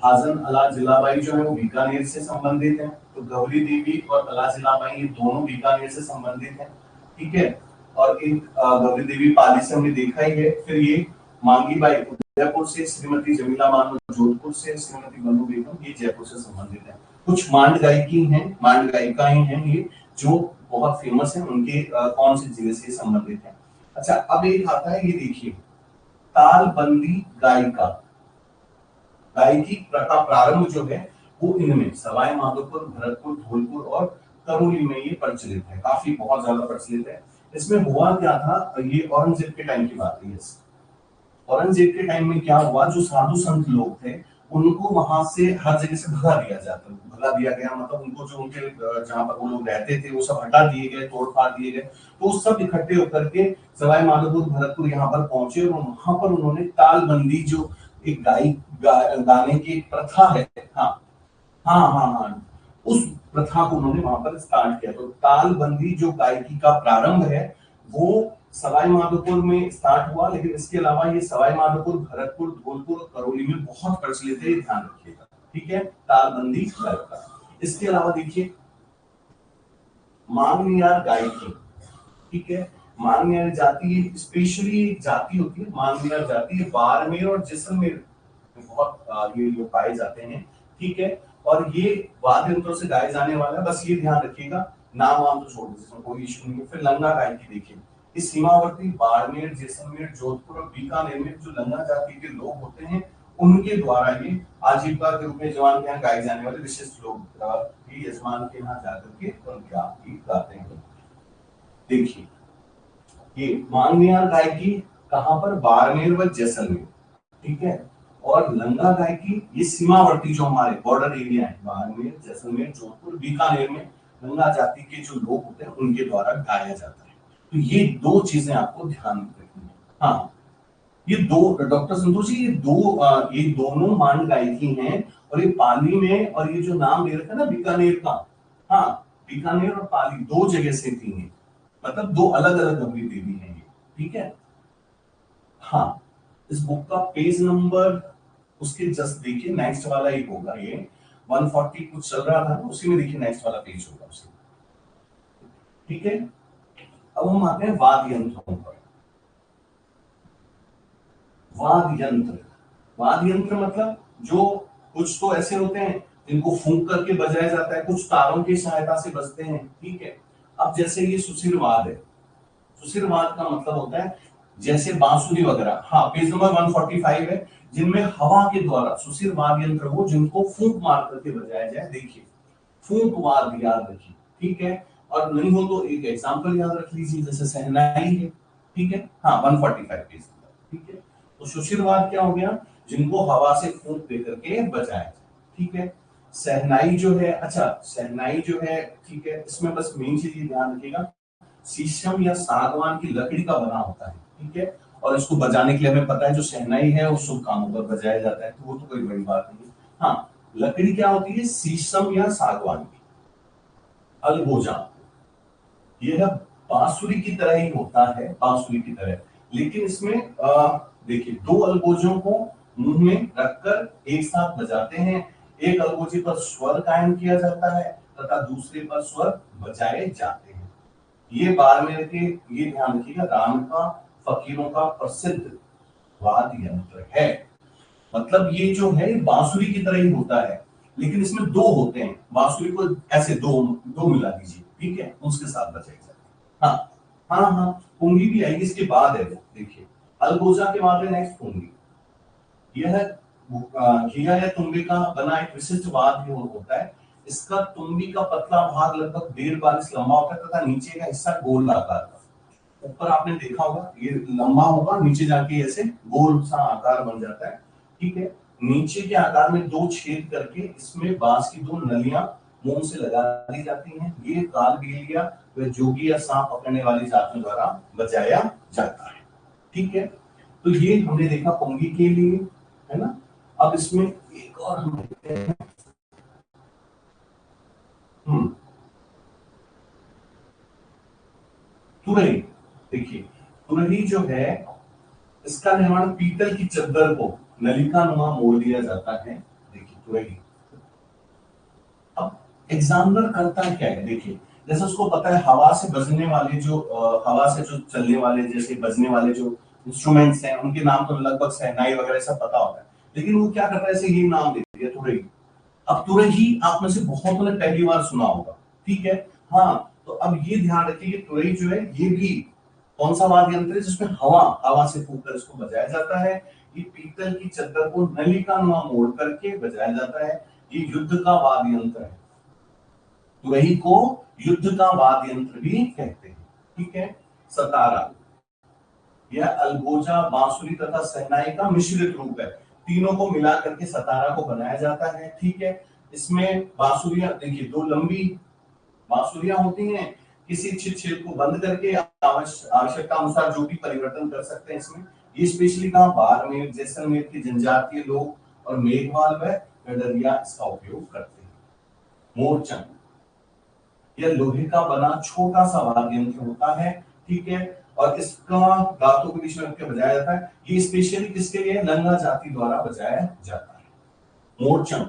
हाजन अला जिलाबाई जो है वो बीकानेर से संबंधित है, तो गौरी देवी और अला जिलाबाई ये दोनों बीकानेर से संबंधित है, ठीक है। और एक गौरी देवी पाली से हमने देखा ही है। फिर ये मांगी बाई उदयपुर से, श्रीमती जमीला बानो जोधपुर से, श्रीमती बनु बेगम ये जयपुर से संबंधित है। कुछ मांड गायिकी हैं, मांड गायिकाएं हैं ये जो बहुत फेमस है, उनके कौन से जिले से संबंधित है। अच्छा, अब एक आता है, ये देखिए तालबंदी गायिका, गायिकी का प्रारंभ जो है वो इनमें सवाई माधोपुर, भरतपुर, धौलपुर और करौली में ये प्रचलित है, काफी बहुत ज्यादा प्रचलित है। इसमें हुआ क्या था, ये औरंगजेब के टाइम की बात है। औरंगजेब के टाइम में क्या हुआ, जो साधु संत लोग थे उनको वहां से हर जगह से भगा दिया गया, मतलब उनको जो उनके जहां पर वो लोग रहते थे वो सब हटा दिए गए, तोड़ फाड़ दिए गए। तो वो सब इकट्ठे होकर के सवाई माधोपुर, भरतपुर यहाँ पर पहुंचे और वहां पर उन्होंने तालबंदी जो एक गाने की एक प्रथा है, हाँ हाँ हाँ हाँ, उस प्रथा को उन्होंने वहां पर स्टार्ट किया। तो तालबंदी जो गायकी का प्रारंभ है वो सवाई माधोपुर में स्टार्ट हुआ, लेकिन इसके अलावा ये सवाई माधोपुर, भरतपुर, धौलपुर, करौली में बहुत प्रचलित है, ध्यान रखिएगा, ठीक है। तालबंदी गायिका। इसके अलावा देखिए मांगनियार गायकी, ठीक है। मांगनियार जाति स्पेशली जाति होती है, मांगनियार जाति बाड़मेर और जैसलमेर बहुत ये लोग पाए जाते हैं, ठीक है। और ये वाद्य यंत्रों से गाए जाने वाला है, बस ये ध्यान रखिएगा, नाम वाम तो छोड़ दीजिए, कोई इशू नहीं है। फिर लंगा गायकी देखिए, इस सीमावर्ती बाड़मेर, जैसलमेर, जोधपुर और बीकानेर में जो लंगा जाति के लोग होते हैं उनके द्वारा ये आजीविका के रूप में जवान के यहाँ गाए जाने वाले विशिष्ट लोग यजमान के यहाँ जाकर के उनके आप गीत गाते हैं। देखिए ये मांगनियार गायकी कहां पर, बाड़मेर व जैसलमेर, ठीक है। और लंगा गायकी ये सीमावर्ती जो हमारे बॉर्डर एरिया है, बाड़मेर, जैसलमेर, जोधपुर, बीकानेर में लंगा जाति के जो लोग होते हैं उनके द्वारा गाया जाता है। तो ये दो चीजें आपको ध्यान रखनी है। हाँ, ये दो डॉक्टर संतोष जी, ये दोनों मांड गायकी हैं और ये पाली में, और ये जो नाम दे रखा है ना बीकानेर का, हाँ बीकानेर और पाली दो जगह से थी ये, मतलब दो अलग अलग गंभीर देवी हैं ये, ठीक है। हाँ, इस बुक का पेज नंबर उसके जस्ट देखिए, नेक्स्ट वाला ही होगा ये, 140 कुछ चल रहा था ना, उसी में देखिए नेक्स्ट वाला पेज होगा उसके, ठीक है। अब हम आते हैं वाद्य यंत्रों पर। वाद्य यंत्र मतलब जो कुछ तो ऐसे होते हैं जिनको फूंक करके बजाया जाता है, कुछ तारों की सहायता से बजते हैं, ठीक है। अब जैसे ये सुशिरवाद है, सुशिरवाद का मतलब होता है जैसे बांसुरी वगैरह, हाँ पेज नंबर 145 है, जिनमें हवा के द्वारा सुशिरवाद यंत्र हो जिनको फूंक मार करके बजाया जाए। देखिए फूंक वाद याद रखिए, ठीक है। और नहीं हो तो एक एग्जांपल याद रख लीजिए, जैसे सहनाई है, ठीक है, हाँ 145 पेज, ठीक है। तो सुशिरवाद क्या हो गया, जिनको हवा से फूंक दे करके बजाया जाए, ठीक है। सहनाई जो है, अच्छा सहनाई जो है, ठीक है, इसमें बस मेन चीज ये ध्यान रखिएगा, शीशम या सागवान की लकड़ी का बना होता है, ठीक है। और इसको बजाने के लिए हमें पता है जो सहनाई है वो शुभ कामों पर बजाया जाता है, तो वो तो कोई बड़ी बात नहीं है। हाँ, लकड़ी क्या होती है, शीशम या सागवान की। अलगोजा ये है बांसुरी की तरह ही होता है, बांसुरी की तरह, लेकिन इसमें देखिए दो अलगोजों को मुंह में रखकर एक साथ बजाते हैं। एक अलगोजे पर स्वर कायम किया जाता है तथा दूसरे पर स्वर बजाए जाते हैं। ये बाड़मेर के, ये ध्यान रखिएगा, राम का फकीरों का प्रसिद्ध वाद्य यंत्र है। मतलब ये जो है बांसुरी की तरह ही होता है, लेकिन इसमें दो होते हैं, बांसुरी को ऐसे दो दो मिला दीजिए, ठीक है, उसके साथ बजाई जाती है। हाँ हाँ हाँ, पुंगी भी आएगी इसके बाद है, देखिए अलगोजा के बाद है नेक्स्ट पुंगी। यह घिया या तुम्बे का बना एक विशिष्ट वाद्य होता है। इसका तुम्बी का पतला भाग लगभग 1.5 बारिश लंबा होता है तथा नीचे का हिस्सा गोल आकार का। ऊपर आपने देखा होगा ये लंबा होगा, नीचे जाके ऐसे गोल सा आकार बन जाता है, ठीक है। नीचे के आकार में दो छेद करके इसमें बांस की दो नलियां मुंह से लगा दी जाती हैं। ये कालबेलिया व जोगी या सांप पकड़ने वाली जातियों द्वारा बजाया जाता है, ठीक है। तो ये हमने देखा पुंगी के लिए, है ना। अब इसमें एक और हम देखते हैं, तुरही। देखिए तुरही जो है इसका निर्माण पीतल की चद्दर को नलिका नुमा मोड़ दिया जाता है। देखिए तुरही, अब एग्जामिनर करता क्या है, देखिए जैसे उसको पता है हवा से बजने वाले जो हवा से जो चलने वाले जैसे बजने वाले जो इंस्ट्रूमेंट्स हैं उनके नाम तो लगभग शहनाई वगैरह सब पता होता है, लेकिन वो क्या करता है ऐसे ये नाम दे दिया तुरही। अब तुरही आप में से बहुतों ने पहली बार सुना होगा, ठीक है। हाँ, तो अब ये ध्यान रखिए कि तुरही जो है ये भी कौन सा वाद्य यंत्र है जिसमें हवा हवा से फूंक कर इसको बजाया जाता है। ये पीतल की चद्दर को नलिका नुमा मोड़ करके बजाया जाता है। ये युद्ध का वाद्य यंत्र है, तुरही को युद्ध का वाद्य यंत्र भी कहते हैं, ठीक है। सतारा, यह अलगोजा, बांसुरी तथा शहनाई का मिश्रित रूप है, तीनों को मिला करके सतारा को बनाया जाता है, ठीक है। इसमें बांसुरियां देखिए दो लंबी बांसुरियां होती हैं, किसी छेद को बंद करके आवश्यकता अनुसार जो भी परिवर्तन कर सकते हैं इसमें। ये स्पेशली कहां बाड़मेर जैसलमेर के जनजातीय लोग और मेघवाल व गडरिया इसका उपयोग करते हैं। मोरचंग, यह लोहे का बना छोटा सा वाद्य यंत्र होता है, ठीक है, और इसका दांतों के बीच में रख के बजाया जाता है। ये स्पेशली किसके लिए? लंगा जाति द्वारा बजाया जाता है। मोरचंग,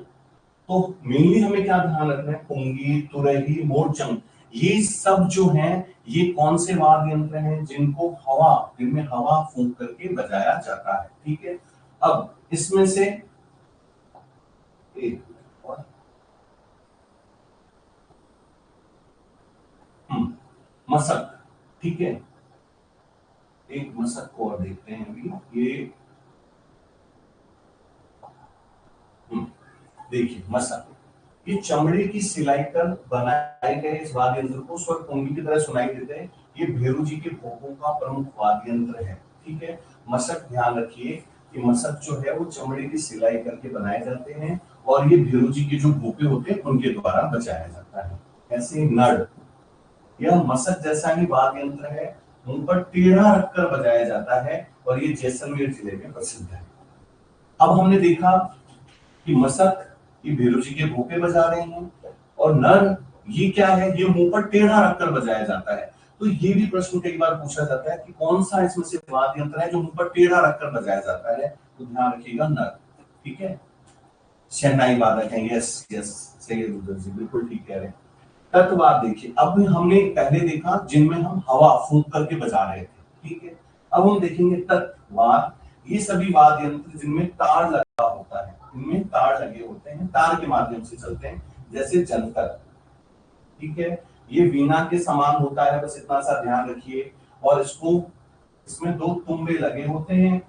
तो मेनली हमें क्या ध्यान रखना है? पुंगी, तुरही, मोरचंग, ये सब जो हैं ये कौन से वाद्य यंत्र हैं जिनमें हवा फूंक करके बजाया जाता है, ठीक है। अब इसमें से एक और मसक, ठीक है, एक मसक को और देखते हैं अभी। ये देखिए मसक, ये चमड़े की सिलाई कर बनाए गए इस वाद्य यंत्र को स्वर पुंगी की तरह सुनाई देते हैं। ये भेरू जी के भोपों का प्रमुख वाद्य यंत्र है, ठीक है। मसक, ध्यान रखिए कि मसक जो है वो चमड़े की सिलाई करके बनाए जाते हैं और ये भेरू जी के जो भोपे होते हैं उनके द्वारा बजाया जाता है। ऐसे नड़, यह मसक जैसा ही वाद्य यंत्र है, मुंह पर टेढ़ा रखकर बजाया जाता है और ये जैसलमेर जिले में प्रसिद्ध है। अब हमने देखा कि मसक ये भेरू जी के भोपे बजा रहे हैं और नर ये क्या है? ये मुंह पर टेढ़ा रखकर बजाया जाता है। तो ये भी प्रश्न कई बार पूछा जाता है कि कौन सा इसमें से वाद्य यंत्र है जो मुंह पर टेढ़ा रखकर बजाया जाता है? तो ध्यान रखिएगा नर, ठीक है। शहनाई वादक है, यस यस, सही है रुद्र जी, बिल्कुल ठीक कह रहे हैं। तत्वाद देखिए, अब हमने पहले देखा जिनमें हम हवा फूंक करके बजा रहे थे, ठीक है। अब हम देखेंगे तत्वाद, ये सभी वाद्य यंत्र जिनमें तार लगा होता है, इनमें तार लगे होते हैं, तार के माध्यम से चलते हैं, जैसे जंतर, ठीक है। ये वीणा के समान होता है, बस इतना सा ध्यान रखिए। और इसमें दो तुम्बे लगे होते हैं।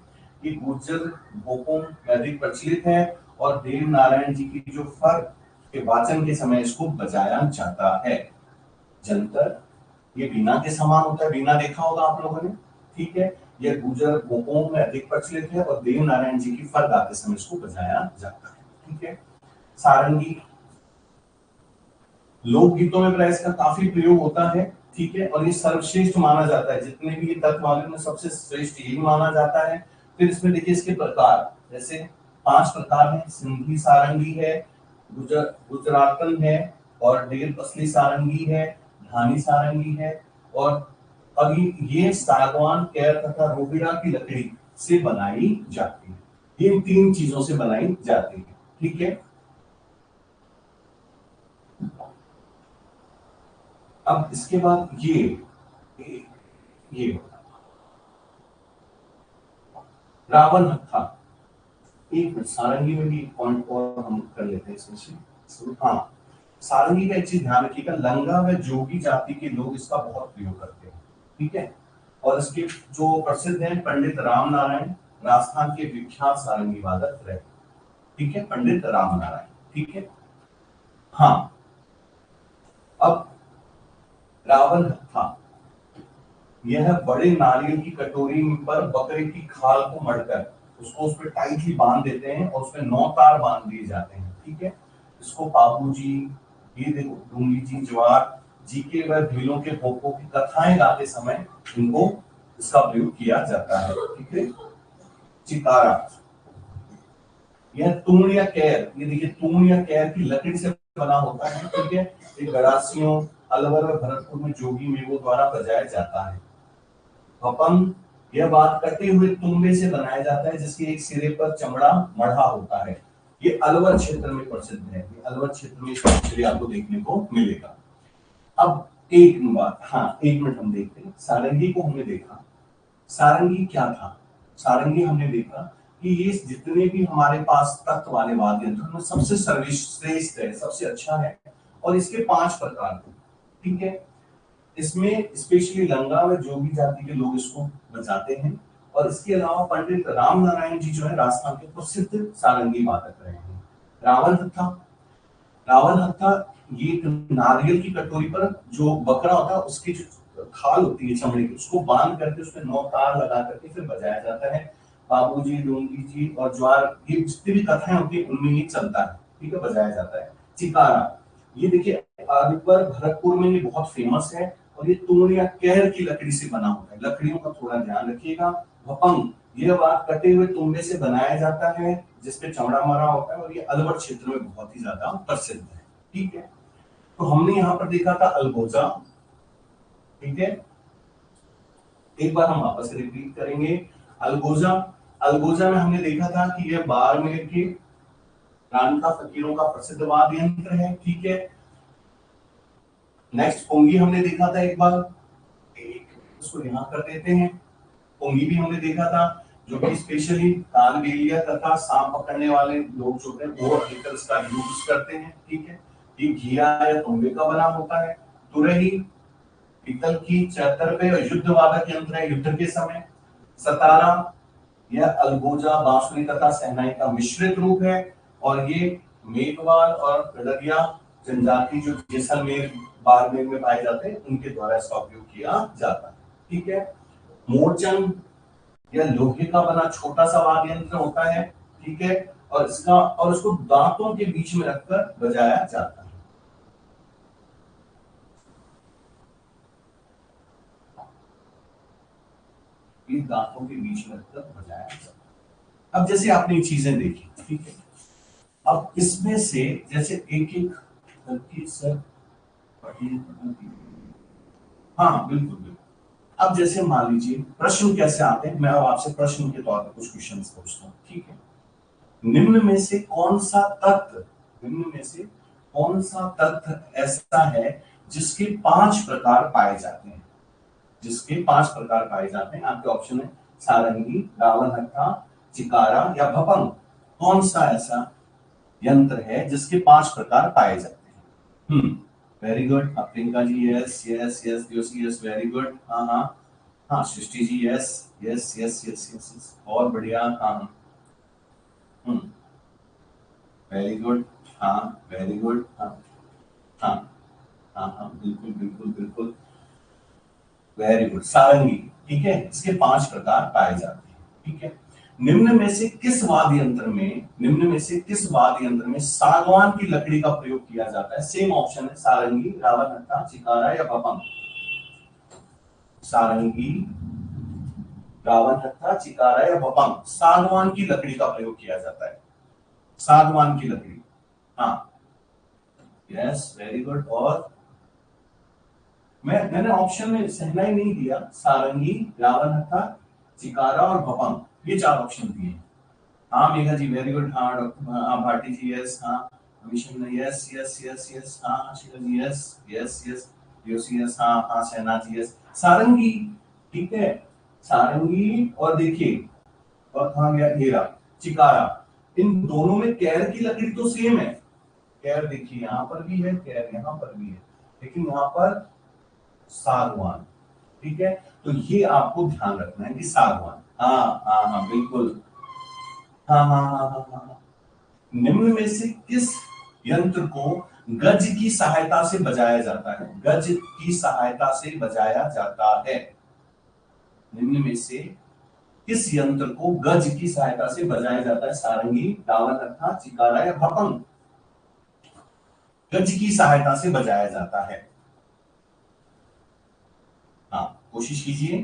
ये गुर्जर भोपों में अधिक प्रचलित है और देव नारायण जी की जो फर के वाचन के समय इसको बजाया जाता है। जंतर, ये वीणा के समान होता है, वीणा देखा होगा आप लोगों ने, ठीक है। यह गुर्जर भोपों में अधिक प्रचलित है और देव नारायण जी की फर गाते समय इसको बजाया जाता है, ठीक है। सारंगी, लोकगीतों में प्राय इसका काफी प्रयोग होता है, ठीक है, और ये सर्वश्रेष्ठ माना जाता है, जितने भी ये तत्व वाले में सबसे श्रेष्ठ यही माना जाता है। फिर इसमें देखिए इसके प्रकार, जैसे 5 प्रकार हैं। सिंधी सारंगी है, गुजरातन है और डेल पसली सारंगी है, धानी सारंगी है, और अभी ये सागवान, कैर तथा रोहिड़ा की लकड़ी से बनाई जाती है। ये 3 चीजों से बनाई जाती है, ठीक है। अब इसके बाद ये रावण हत्था, एक मिनट, सारंगी में भी पॉइंट और हम कर लेते हैं इसमें से। हाँ, सारंगी का एक चीज ध्यान रखिएगा, लंगा व जोगी जाति के लोग इसका बहुत प्रयोग करते हैं, ठीक है। और इसके जो प्रसिद्ध हैं पंडित राम नारायण, राजस्थान के विख्यात सारंगी वादक रहे, ठीक है, पंडित राम नारायण, ठीक है। हाँ, अब रावण हत्था, यह बड़े नारियल की कटोरी पर बकरे की खाल को मढ़कर उसको उस पर टाइटली बांध देते हैं और उसमें 9 तार बांध दिए जाते हैं, ठीक है। इसको बाबू जी, ये देखो डूंगी जी, जवार जी के व भीलों के भोपों की कथाएं गाते समय इनको इसका प्रयोग किया जाता है, ठीक है। चितारा, यह तूण या कैर, ये देखिए तूण या कैर की लकड़ी से बना होता है, ठीक है। ये गरासियों, अलवर व भरतपुर में जोगी मेवों द्वारा बजाया जाता है। भपंग, यह बात कटे हुए तुम्बे से बनाया जाता है जिसके एक सिरे पर चमड़ा मढ़ा होता है। ये अलवर क्षेत्र में प्रसिद्ध है, ये अलवर क्षेत्र में इसका आपको देखने को मिलेगा। अब एक बात, हाँ एक मिनट हम देखते हैं। सारंगी को हमने देखा, सारंगी क्या था? सारंगी हमने देखा कि ये जितने भी हमारे पास तत्व वाले वाद्य यंत्र उनमें सबसे सर्वश्रेष्ठ है, सबसे अच्छा है, और इसके 5 प्रकार थे। ठीक है, इसमें स्पेशली लंगा व जोगी जाति के लोग इसको बजाते हैं, और इसके अलावा पंडित राम नारायण जी जो है राजस्थान के प्रसिद्ध सारंगी वादक रहे हैं। रावण हत्था, रावण हत्था ये एक नारियल की कटोरी पर जो बकरा होता है उसकी जो खाल होती है चमड़े की, उसको बांध करके उसमें 9 तार लगा करके फिर बजाया जाता है। बाबूजी, डोंगी जी और ज्वार, ये जितनी भी कथाएं होती है उनमें ये चलता है। ठीक है, बजाया जाता है। चिकारा, ये देखिए आदिपुर भरतपुर में ये बहुत फेमस है, और ये तूण या कहर की लकड़ी से बना होता है, लकड़ियों का थोड़ा ध्यान रखिएगा। भपंग, ये बात कटे हुए तुंबे से बनाया जाता है जिसपे चमड़ा मरा होता है, और ये अलवर क्षेत्र में बहुत ही ज्यादा प्रसिद्ध है। ठीक है, तो हमने यहां पर देखा था अलगोजा। ठीक है, एक बार हम वापस रिपीट करेंगे। अलगोजा, अलगोजा में हमने देखा था कि यह बाड़मेर के रानका फकीरों का प्रसिद्ध वाद्य यंत्र है। ठीक है, नेक्स्ट पोंगी हमने देखा था एक बार, इसको यहां कर देते हैं। पोंगी भी हमने देखा था, जो कि स्पेशली कालबेलिया तथा सांप पकड़ने वाले लोग जो हैं वो अधिकतर इसका यूज करते हैं। ठीक है, ये घिया या तुंबे का बना होता है। तुरही पीतल की चतरवे और युद्ध वादक यंत्र है युद्ध के समय। सतारा, यह अलगोजा, बांसुरी तथा शहनाई का मिश्रित रूप है, और ये मेघवाल और गडरिया जनजाति जो जैसलमेर बाड़मेर में पाए जाते हैं उनके द्वारा इसका उपयोग किया जाता है। ठीक है, मोरचंग, यह लोहे का बना छोटा सा वाद्य यंत्र होता है। ठीक है, और इसको दांतों के बीच में रखकर बजाया जाता है। ये दांतों के बीच में रखकर बजाया जाता है। अब जैसे आपने ये चीजें देखी, ठीक है, अब इसमें से जैसे एक एक करके सर, हाँ बिल्कुल बिल्कुल। अब जैसे मान लीजिए प्रश्न कैसे आते हैं, मैं अब आपसे प्रश्न के तौर पर कुछ क्वेश्चन पूछता हूँ। ठीक है, निम्न में से कौन सा तत्व, निम्न में से कौन सा तत्व ऐसा है जिसके 5 प्रकार पाए जाते हैं, जिसके 5 प्रकार पाए जाते हैं? आपके ऑप्शन है सारंगी, रावण हत्था, चिकारा या भपंग। कौन सा ऐसा यंत्र है जिसके 5 प्रकार पाए जाते हैं? Very good, Priyanka ji yes yes yes, Joshi yes, very good. हाँ हाँ हाँ, Srishti ji yes yes yes yes yes, बहुत बढ़िया। हाँ, वेरी गुड, हाँ वेरी गुड, हाँ हाँ हाँ हाँ, बिल्कुल बिल्कुल बिल्कुल, वेरी गुड, सारंगी। ठीक है, इसके 5 प्रकार पाए जाते हैं। ठीक है, निम्न में से किस वाद्य यंत्र में, निम्न में से किस वाद्य यंत्र में सागवान की लकड़ी का प्रयोग किया जाता है? सेम ऑप्शन है, सारंगी, रावण हत्था, चिकारा या भपंग। सारंगी, रावण हत्था, चिकारा या भपंग, सागवान की लकड़ी का प्रयोग किया जाता है। सागवान की लकड़ी, हाँ यस वेरी गुड। और मैंने ऑप्शन में सहनाई नहीं दिया, सारंगी, रावण हत्था, चिकारा और भपंग, ये 4 ऑप्शन दिए। हाँ मेघा जी वेरी गुड, हाँ डॉक्टर, हाँ भाटी जी यस, हाँ Abhishek yes yes yes yes, हाँ Sheela ji yes yes yes, Joshi yes, हाँ हाँ शहना जी यस, सारंगी। ठीक है, सारंगी, और देखिए और कहा गया घेरा, चिकारा, इन दोनों में कैर की लकड़ी तो सेम है। कैर देखिए यहाँ पर भी है, कैर यहाँ पर भी है, लेकिन यहाँ पर सागवान। ठीक है, तो ये आपको ध्यान रखना है कि सागवान, हाँ हाँ हाँ बिल्कुल, हाँ हाँ हाँ हाँ हाँ हाँ। निम्न में से किस यंत्र को गज की सहायता से बजाया जाता है? गज की सहायता से बजाया जाता है। निम्न में से किस यंत्र को गज की सहायता से बजाया जाता है? सारंगी, रावण हत्था, चिकारा या भपंग। गज की सहायता से बजाया जाता है। हाँ कोशिश कीजिए।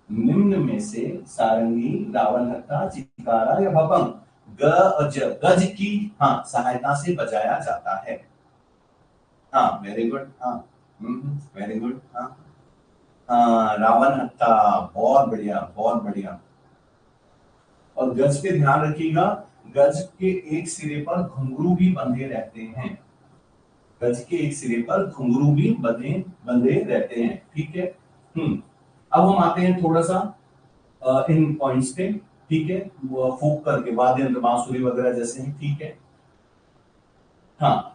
निम्न में से सारंगी, रावण हत्था, चिकारा या भपंग गज, गज की हाँ सहायता से बजाया जाता है। हाँ वेरी गुड, हाँ वेरी गुड, हाँ हाँ रावण हत्था, बहुत बढ़िया बहुत बढ़िया। और गज पे ध्यान रखिएगा, गज के एक सिरे पर घुंघरू भी बंधे रहते हैं। गज के एक सिरे पर घुंघरू भी बंधे बंधे रहते हैं, ठीक है। अब हम आते हैं थोड़ा सा इन पॉइंट्स पे, ठीक है। फोक करके वाद्य यंत्र बांसुरी वगैरह जैसे हैं, ठीक है। हाँ।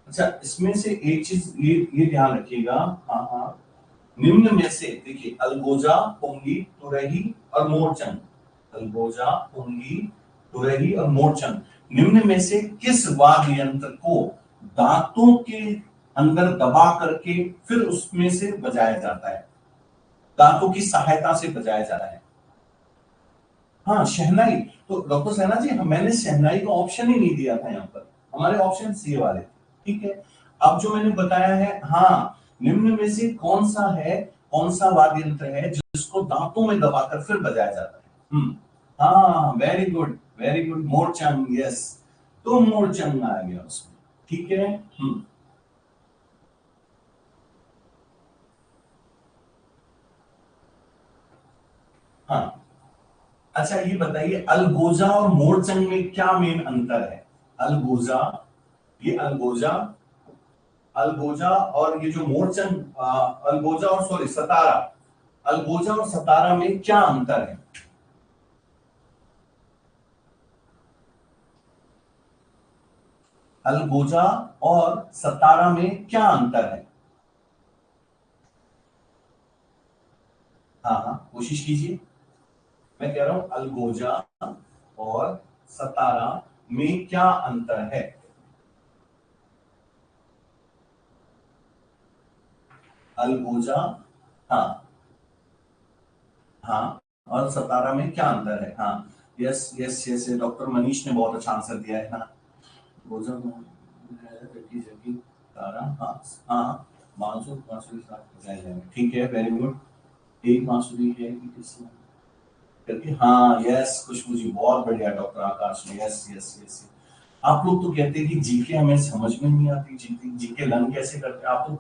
अच्छा, इसमें से एक चीज ये ध्यान रखिएगा। हाँ हाँ। निम्न में से देखिए, अलगोजा, पुंगी, तुरही और मोरचंद। अलगोजा, पुंगी, तुरही और मोरचंद, निम्न में से किस वाद्य यंत्र को दांतों के अंदर दबा करके फिर उसमें से बजाया जाता है, दांतों की सहायता से बजाया जाता है? हाँ, शहनाई। तो डॉक्टर सहना जी, मैंने शहनाई का ऑप्शन ही नहीं दिया था यहाँ पर, हमारे ऑप्शन सी वाले, ठीक है। अब जो मैंने बताया है, हाँ, निम्न में से कौन सा है, कौन सा वाद्य यंत्र है जिसको दांतों में दबाकर फिर बजाया जाता है? हाँ, very good, very good, Morchang, yes. तो मोरचंग आ गया उसमें, ठीक है। हाँ। अच्छा, ये बताइए, अलगोजा और मोरचंग में क्या मेन अंतर है? अलगोजा, ये अलगोजा, अलगोजा और ये जो मोरचंग, अलगोजा और सॉरी सतारा, अलगोजा और सतारा में क्या अंतर है? अलगोजा और सतारा में क्या अंतर है? हाँ हाँ, कोशिश कीजिए। मैं कह रहा हूं अलगोजा और सतारा में क्या अंतर है? अलगोजा, हाँ हाँ, और सतारा में क्या अंतर है? हाँ, yes yes yes, doctor Manish ने बहुत अच्छा आंसर दिया है ना। अलगोजा जबकि जबकि तारा, हाँ हाँ, बांसुर बांसुरी साथ बजाए जाएंगे, ठीक है, वेरी गुड। एक बांसुरी है कि किसी करके, हाँ यस, खुशबू जी बहुत बढ़िया, डॉक्टर आकाश, यस यस यस। आप लोग तो कहते हैं कि जीके हमें समझ में नहीं आती, जीके जीके लर्न कैसे करते हैं? आप तो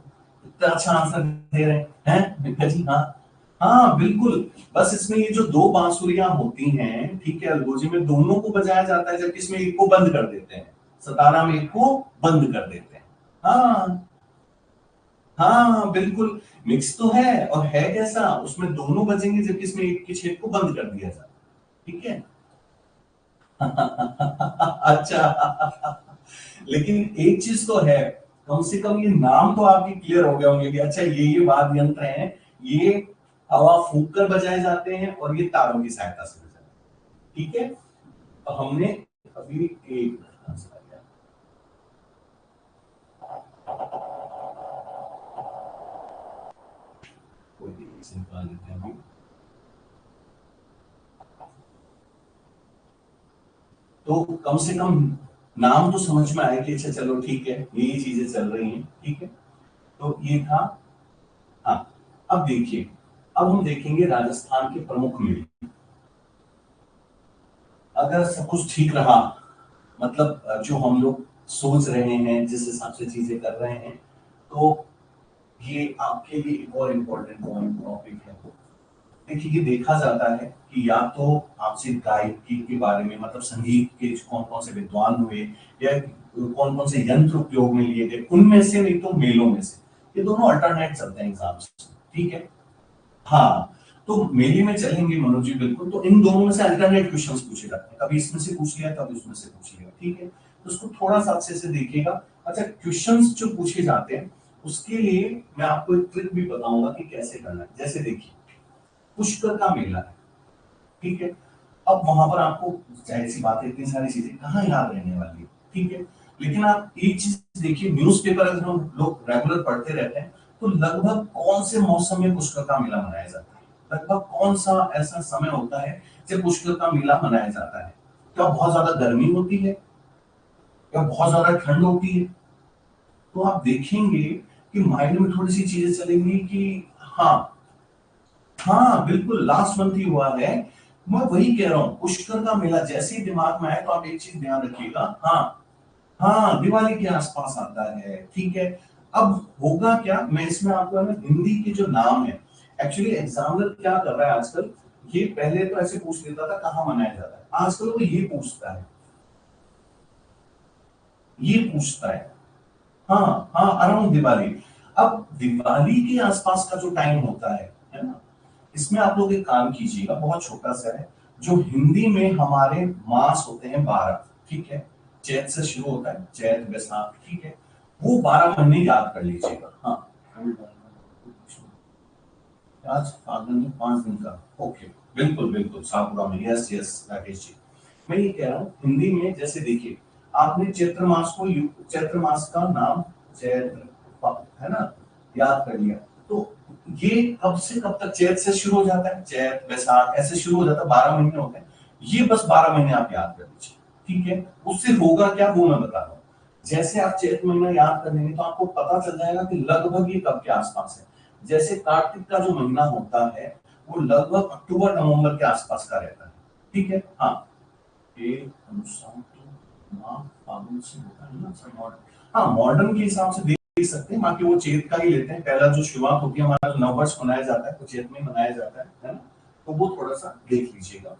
इतना अच्छा आंसर दे रहे हैं मित्रा जी। हाँ हाँ बिल्कुल। बस इसमें ये जो दो बांसुरियां होती हैं, ठीक है, अलगोजे में दोनों को बजाया जाता है, जबकि इसमें एक को बंद कर देते हैं, सतारा में एक को बंद कर देते हैं। हाँ हाँ बिल्कुल, मिक्स तो है, और है कैसा, उसमें दोनों बजेंगे जबकि इसमें एक के छेद को बंद कर दिया जाता है, ठीक है। अच्छा, लेकिन एक चीज तो है, कम से कम ये नाम तो आपके क्लियर हो गए होंगे कि अच्छा ये वाद्य यंत्र हैं, ये हवा फूंक कर बजाए जाते हैं और ये तारों की सहायता से बजाए, ठीक है। तो हमने अभी एक आंसर आ गया। कोई नहीं, इसे निकाल लेते हैं अभी। तो कम से कम नाम तो समझ में आया कि अच्छा चलो ठीक है, यही चीजें चल रही हैं, ठीक है। तो ये था। हाँ, अब देखिए, अब हम देखेंगे राजस्थान के प्रमुख मेले। अगर सब कुछ ठीक रहा, मतलब जो हम लोग सोच रहे हैं, जिस हिसाब से चीजें कर रहे हैं, तो ये आपके लिए एक और इम्पोर्टेंट पॉइंट टॉपिक है। देखिए, ये देखा जाता है कि या तो आपसे गायकी के बारे में, मतलब संगीत के कौन कौन से विद्वान हुए, या कौन कौन से यंत्र उपयोग में लिए गए, उनमें से, नहीं तो मेलों में से। ये दोनों अल्टरनेट चलते हैं एग्जाम्स, ठीक है। हाँ, तो मेले में चलेंगे मनोज जी, बिल्कुल। तो इन दोनों में से अल्टरनेट क्वेश्चंस पूछे जाते हैं, कभी इसमें से पूछ लिया, कभी उसमें से पूछ लिया, ठीक है। तो उसको थोड़ा सा अच्छे से देखिएगा। अच्छा, क्वेश्चंस जो पूछे जाते हैं, उसके लिए मैं आपको एक ट्रिक भी बताऊंगा कि कैसे करना है। जैसे देखिए, पुष्कर का मेला है, ठीक है। अब वहां पर आपको, जाहिर सी बात है, इतनी सारी चीजें कहाँ याद रहने वाली है, ठीक है। लेकिन आप एक चीज देखिए, न्यूज़पेपर अगर हम लोग रेगुलर पढ़ते रहते हैं, तो लगभग कौन से मौसम में पुष्कर का मेला मनाया जाता है, लगभग कौन सा ऐसा समय होता है जब पुष्कर का मेला मनाया जाता है? क्या बहुत ज्यादा गर्मी होती है, या बहुत ज्यादा ठंड होती है? तो आप देखेंगे कि माइंड में थोड़ी सी चीजें चलेंगी कि हाँ, हाँ बिल्कुल, लास्ट मंथ ही हुआ है। मैं वही कह रहा हूँ, पुष्कर का मेला जैसे ही दिमाग में आए, तो आप एक चीज ध्यान रखिएगा। हाँ हाँ, दिवाली के आसपास आता है, ठीक है। अब होगा क्या, मैं इसमें आपको है ना हिंदी के जो नाम है, एक्चुअली एग्जामिनर क्या कर रहा है आजकल, ये पहले तो ऐसे पूछ लेता था कहाँ मनाया जाता है, आजकल वो ये पूछता है, ये पूछता है। हाँ हाँ, अराउंड दिवाली। अब दिवाली के आसपास का जो टाइम होता है ना, इसमें आप लोग एक काम कीजिएगा, बहुत छोटा सा है। जो हिंदी में हमारे मास होते हैं 12, ठीक है, चैत से शुरू होता है, चैत वैशाख, ठीक है, वो 12 महीने याद कर लीजिएगा। हाँ, आज फागुन में 5 दिन का, ओके, बिल्कुल बिल्कुल, सापुरा में, यस यस राकेश जी। मैं ये कह रहा हूँ हिंदी में, जैसे देखिए, आपने चैत्र मास को, चैत्र मास का नाम चैत्र है ना, याद कर लिया, तो ये कब से कब तक चैत से शुरू हो जाता है, चैत वैशाख ऐसे शुरू हो जाता है, 12 महीने होते हैं। ये बस 12 महीने आप याद कर लीजिए, ठीक है। उससे होगा क्या वो मैं बता रहा हूँ। जैसे आप चैत महीना याद कर लेंगे तो आपको पता चल जाएगा कि लगभग ये कब के आसपास है। जैसे कार्तिक का जो महीना होता है वो लगभग अक्टूबर नवंबर के आसपास का रहता है, ठीक है। हाँ, के अनुसार तो माह फागुन से होता है ना सर, मॉडर्न, हाँ मॉडर्न के हिसाब से देख सकते हैं, बाकी वो चैत का ही लेते हैं। पहला जो शुरुआत होती है, हमारा जो नववर्ष मनाया जाता है तो चैत में मनाया जाता है ना, तो वो थोड़ा सा देख लीजिएगा।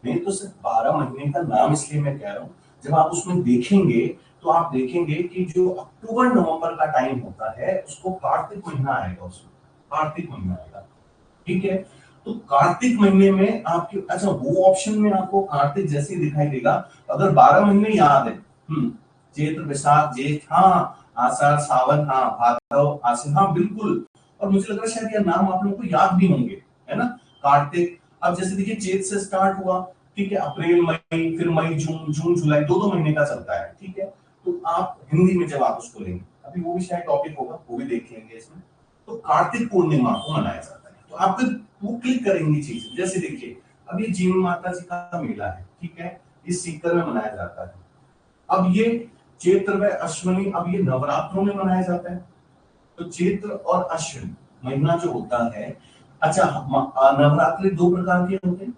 नहीं तो सिर्फ 12 महीने का नाम इसलिए मैं कह रहा हूँ, जब आप उसमें देखेंगे तो आप देखेंगे कि जो अक्टूबर नवंबर का टाइम होता है उसको कार्तिक महीना आएगा, उसमें कार्तिक महीना आएगा, ठीक है। तो कार्तिक महीने में आपके, अच्छा वो ऑप्शन में आपको कार्तिक जैसे ही दिखाई देगा, अगर 12 महीने याद है, चैत्र वैशाख जेठ, हाँ आषाढ़ सावन, हाँ भादव आश्विन, हाँ बिल्कुल, और मुझे लग रहा है शायद ये नाम आप लोगों को याद भी होंगे, है ना, कार्तिक। अब जैसे देखिए चैत से स्टार्ट हुआ, ठीक है, अप्रैल मई, फिर मई जून, जून जुलाई, दो दो महीने का चलता है, ठीक है। तो आप हिंदी में जब आप उसको लेंगे, अभी वो भी शायद टॉपिक होगा, वो भी देख लेंगे इसमें। तो कार्तिक पूर्णिमा को मनाया जाता है, तो आप वो क्लिक करेंगी चीज, जैसे देखिए अब ये जीवन माता जी का मेला है, ठीक है, इस सीकर में मनाया जाता है। अब ये चैत्र व अश्विनी, अब ये नवरात्रों में मनाया जाता है। तो चैत्र और अश्विन महीना जो होता है, अच्छा नवरात्रि दो प्रकार के होते हैं,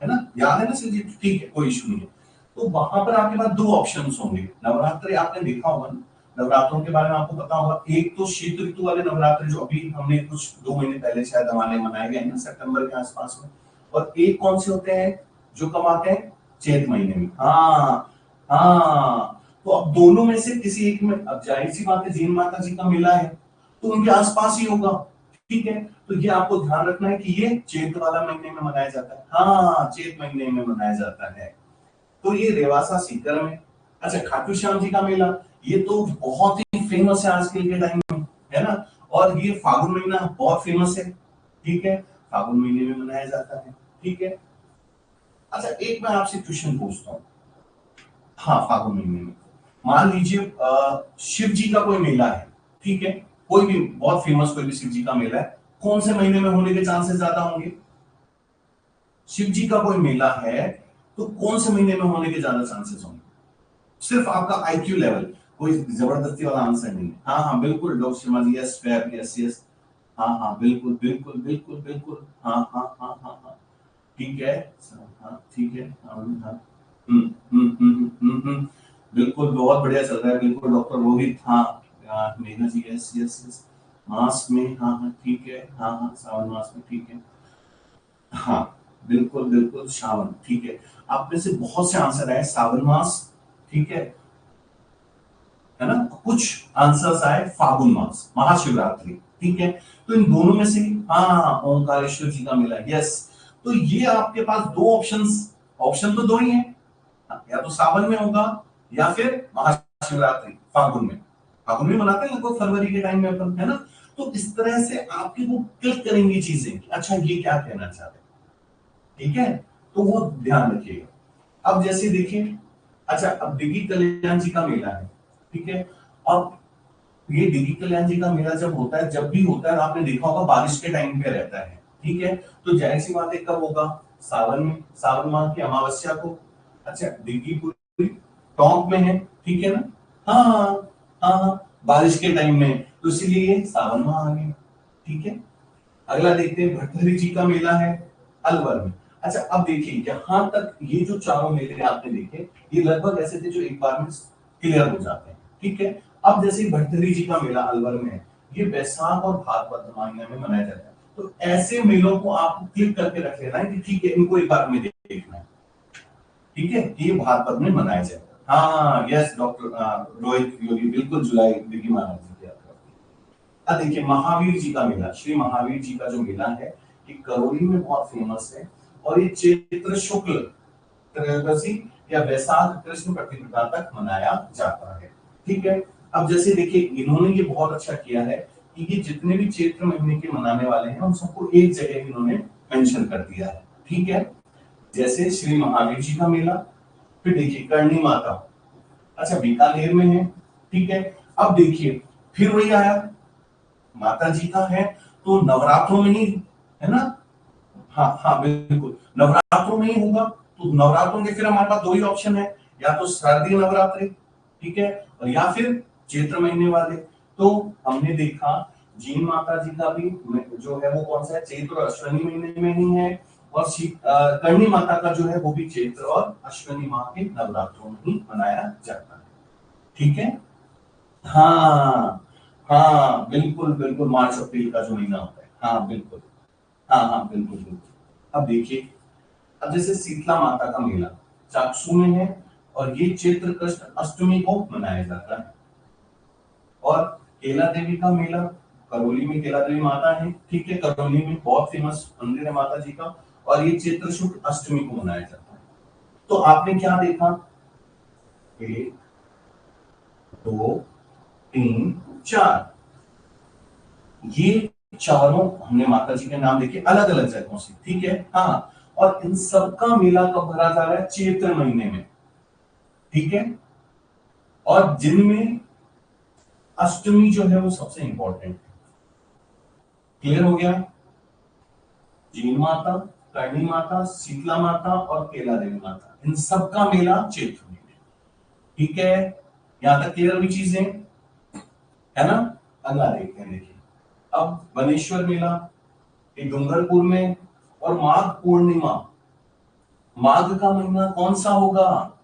है ना, याद है ना सर जी, ठीक है, कोई इशू नहीं है। तो वहां पर आपके पास दो ऑप्शंस होंगे, नवरात्रि आपने देखा होगा ना, नवरात्रों के बारे में आपको पता होगा, एक तो शीत ऋतु वाले नवरात्रि जो अभी हमने कुछ 2 महीने पहले शायद हमारे मनाए गए हैं ना, सितंबर के आसपास में, और एक कौन से होते हैं जो कब आते हैं, चैत महीने में, हाँ हाँ। तो अब दोनों में से किसी एक में, अब जाहिर सी बात है जीन माता जी का मेला है तो उनके आसपास ही होगा, ठीक है। तो ये आपको ध्यान रखना है कि ये चैत वाला महीने में मनाया जाता है, हाँ चैत महीने में मनाया जाता है। तो ये रेवासा सीकर में। अच्छा खाटू श्याम जी का मेला, ये तो बहुत ही फेमस है आजकल के टाइम में, है ना, और ये फागुन महीना बहुत फेमस है, ठीक है, फागुन महीने में मनाया जाता है, ठीक है। अच्छा एक मैं आपसे क्वेश्चन पूछता हूँ, हाँ फागुन महीने में मान लीजिए शिव जी का कोई मेला है, ठीक है, कोई भी बहुत फेमस कोई भी शिव जी का मेला है, कौन से महीने में होने के चांसेस ज्यादा होंगे, शिव जी का कोई मेला है तो कौन से महीने में होने के ज्यादा चांसेस होंगे। सिर्फ आपका आईक्यू लेवल, कोई जबरदस्ती वाला आंसर नहीं है। हाँ हाँ बिल्कुल doctor Sharma ji, yes fab, yes yes, हाँ हाँ बिल्कुल बिल्कुल बिल्कुल बिल्कुल, हाँ हाँ हाँ हाँ हाँ, ठीक है, हाँ ठीक है, हाँ हाँ, बिल्कुल बहुत बढ़िया चल रहा है, बिल्कुल डॉक्टर रोहित, हाँ मेघना जी, यस यस यस, मास में, हाँ हाँ ठीक है, हाँ हाँ सावन मास में, ठीक है, हाँ बिल्कुल बिल्कुल श्रावण, ठीक है। आप में से बहुत से आंसर आए सावन मास, ठीक है ना, कुछ आंसर्स आए फागुन मास, महाशिवरात्रि, ठीक है। तो इन दोनों में से, हाँ ओंकारेश्वर जी का मेला, यस। तो ये आपके पास दो ऑप्शंस, ऑप्शन तो दो ही है, या तो सावन में होगा या फिर महाशिवरात्रि फागुन में, फागुन में मनाते हैं लगभग फरवरी के टाइम में अपन, है ना। तो इस तरह से आपके वो क्लिक करेंगी चीजें कि अच्छा ये क्या कहना चाहते हैं, ठीक है, तो वो ध्यान रखिएगा। अब जैसे देखिए, अच्छा अब दिघी कल्याण जी का मेला है, ठीक है, अब ये दिघी कल्याण जी का मेला जब होता है, जब भी होता है आपने देखा होगा बारिश के टाइम पे रहता है, ठीक है। तो जाहिर सी बात है कब होगा, सावन में, सावन माह की अमावस्या को। अच्छा दिघी पूरी टोंक में है, ठीक है ना, हाँ हाँ हाँ, बारिश के टाइम में, तो इसीलिए ये सावन माह आ गया, ठीक है। अगला देखते हैं भटभरी जी का मेला है अलवर में। अच्छा अब देखिए यहां तक ये जो चारों मेले आपने देखे, ये लगभग ऐसे थे जो एक बार में क्लियर हो जाते हैं, ठीक है। अब जैसे भटभरी जी का मेला अलवर में है, ये वैशाख और भाद्रपद महीने में मनाया जाता है। तो ऐसे मेलों को आपको क्लिक करके रख लेना है कि ठीक है, इनको एक बार में देखना है, ठीक है, ये भाद्रपद में मनाया जाएगा। हाँ यस डॉक्टर रोहित योगी, बिल्कुल जुलाई देखिए महाराज जी की यात्रा। अब देखिए महावीर जी का मेला, श्री महावीर जी का जो मेला है ये करौली में बहुत फेमस है, और ये चैत्र शुक्ल त्रयोदशी या वैशाख कृष्ण प्रतिपदा तक मनाया जाता है, ठीक है। अब जैसे देखिए इन्होंने ये बहुत अच्छा किया है कि ये जितने भी चैत्र महीने के मनाने वाले हैं उन सबको एक जगह इन्होंने मेंशन कर दिया है, ठीक है। जैसे श्री महावीर जी का मेला, फिर देखिए करणी माता, अच्छा बीकानेर में है, ठीक है। अब देखिए फिर वही आया, माता जी का है तो नवरात्रों में ही, है ना, हाँ हाँ बिल्कुल नवरात्रों में ही होगा। तो नवरात्रों के फिर हमारे पास दो ही ऑप्शन है, या तो शारदीय नवरात्रि, ठीक है, और या फिर चैत्र महीने वाले। तो हमने देखा जीन माता जी का भी जो है वो कौन सा है, चैत्र और अश्विनी महीने में ही है, और करणी माता का जो है वो भी चैत्र और अश्विनी माह के नवरात्रों में ही मनाया जाता है, ठीक है। हाँ हाँ बिल्कुल बिल्कुल, मार्च अप्रैल का जो महीना होता है, हाँ बिल्कुल, हाँ हाँ बिल्कुल बिल्कुल। अब देखिए, अब जैसे शीतला माता का मेला चाकसू में है, और ये चैत्र कृष्ण अष्टमी को मनाया जाता है। और केला देवी का मेला, करौली में केला देवी माता है, ठीक है, करौली में बहुत फेमस मंदिर है माता जी का, और ये चैत्र शुक्ल अष्टमी को मनाया जाता है। तो आपने क्या देखा, एक दो तीन चार, ये चारों हमने माता जी के नाम देखे अलग अलग जगहों से, ठीक है, हाँ। और इन सबका मेला कब भरा जा रहा है, चैत्र महीने में, ठीक है। और जिनमें अष्टमी जो है वो सबसे इंपॉर्टेंट है, क्लियर हो गया। जीन माता, करणी माता, शीतला माता और केला देवी माता, इन सबका मेला चैत्र महीने, ठीक है। यहां तक क्लियर हुई चीजें, है ना। अगला देखते हैं, देखिए अब बनेश्वर मेला, ये डूंगरपुर में, और माघ पूर्णिमा, माघ का महीना कौन सा होगा,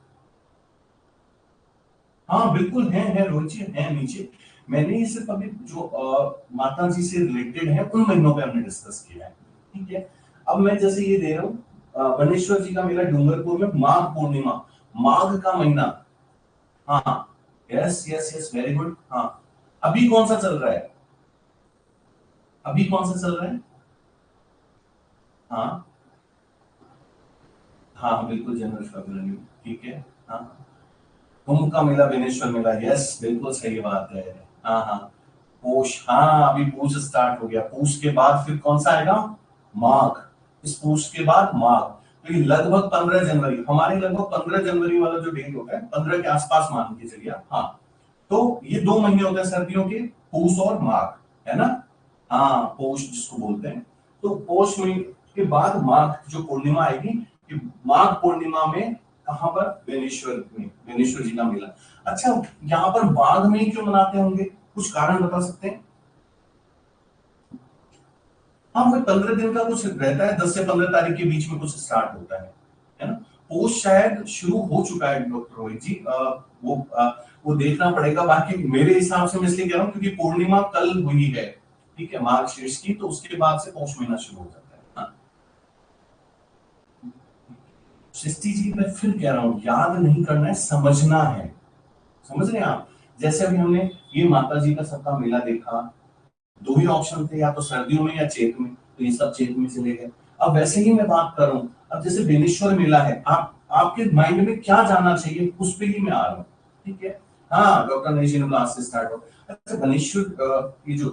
हाँ बिल्कुल है रोहित जी, है नीचे। मैंने ये सिर्फ अभी जो माता जी से रिलेटेड है उन महीनों पे हमने डिस्कस किया है, ठीक है। अब मैं जैसे ये दे रहा हूँ, बनेश्वर जी का मेला डूंगरपुर में माघ पूर्णिमा, माघ का महीना, हाँ yes yes yes very good, हाँ। अभी कौन सा चल रहा है, अभी कौन सा चल रहा है, हाँ हाँ बिल्कुल जनवरी फरवरी, ठीक है, हाँ। कुंभ का मेला बेनेश्वर मेला, यस बिल्कुल सही बात है, हाँ हाँ। पूष, हाँ अभी पूष स्टार्ट हो गया, पूष के बाद फिर कौन सा आएगा, माघ, इस पूष के बाद माघ। तो ये लगभग 15 जनवरी, हमारे लगभग 15 जनवरी वाला जो डेट होता है 15 के आसपास मान के चलिए, हाँ। तो ये दो महीने होते हैं सर्दियों के, पूष और माघ, है ना, हाँ पोष जिसको बोलते हैं। तो पोष महीने के बाद माघ जो पूर्णिमा आएगी, कि माघ पूर्णिमा में कहां पर, बेनेश्वर में, बेनेश्वर जी का मेला। अच्छा, यहाँ पर माघ में क्यों मनाते होंगे, कुछ कारण बता सकते हैं। हाँ वो 15 दिन का कुछ रहता है, 10 से 15 तारीख के बीच में कुछ स्टार्ट होता है ना। पोष शायद शुरू हो चुका है डॉक्टर रोहित जी, वो देखना पड़ेगा, बाकी मेरे हिसाब से मैं इसलिए कह रहा हूँ क्योंकि पूर्णिमा कल हुई है, ठीक है, मार्च शीर्ष की, तो उसके बाद से पौष महीना शुरू हो जाता है, हाँ। सृष्टि जी मैं फिर कह रहा हूँ, याद नहीं करना है, समझना है, समझ रहे हैं आप। जैसे अभी हमने ये माता जी का सबका मेला देखा, दो ही ऑप्शन थे, या तो सर्दियों में या चैत में, तो ये सब चैत में चले गए। अब वैसे ही मैं बात कर रहा हूँ, अब जैसे बेनेश्वर मेला है, आप आपके माइंड में क्या जाना चाहिए उस पे ही मैं आ रहा हूँ, ठीक है। हाँ डॉक्टर नई जी ने क्लास से स्टार्ट हो। अच्छा बनेश्वर, ये जो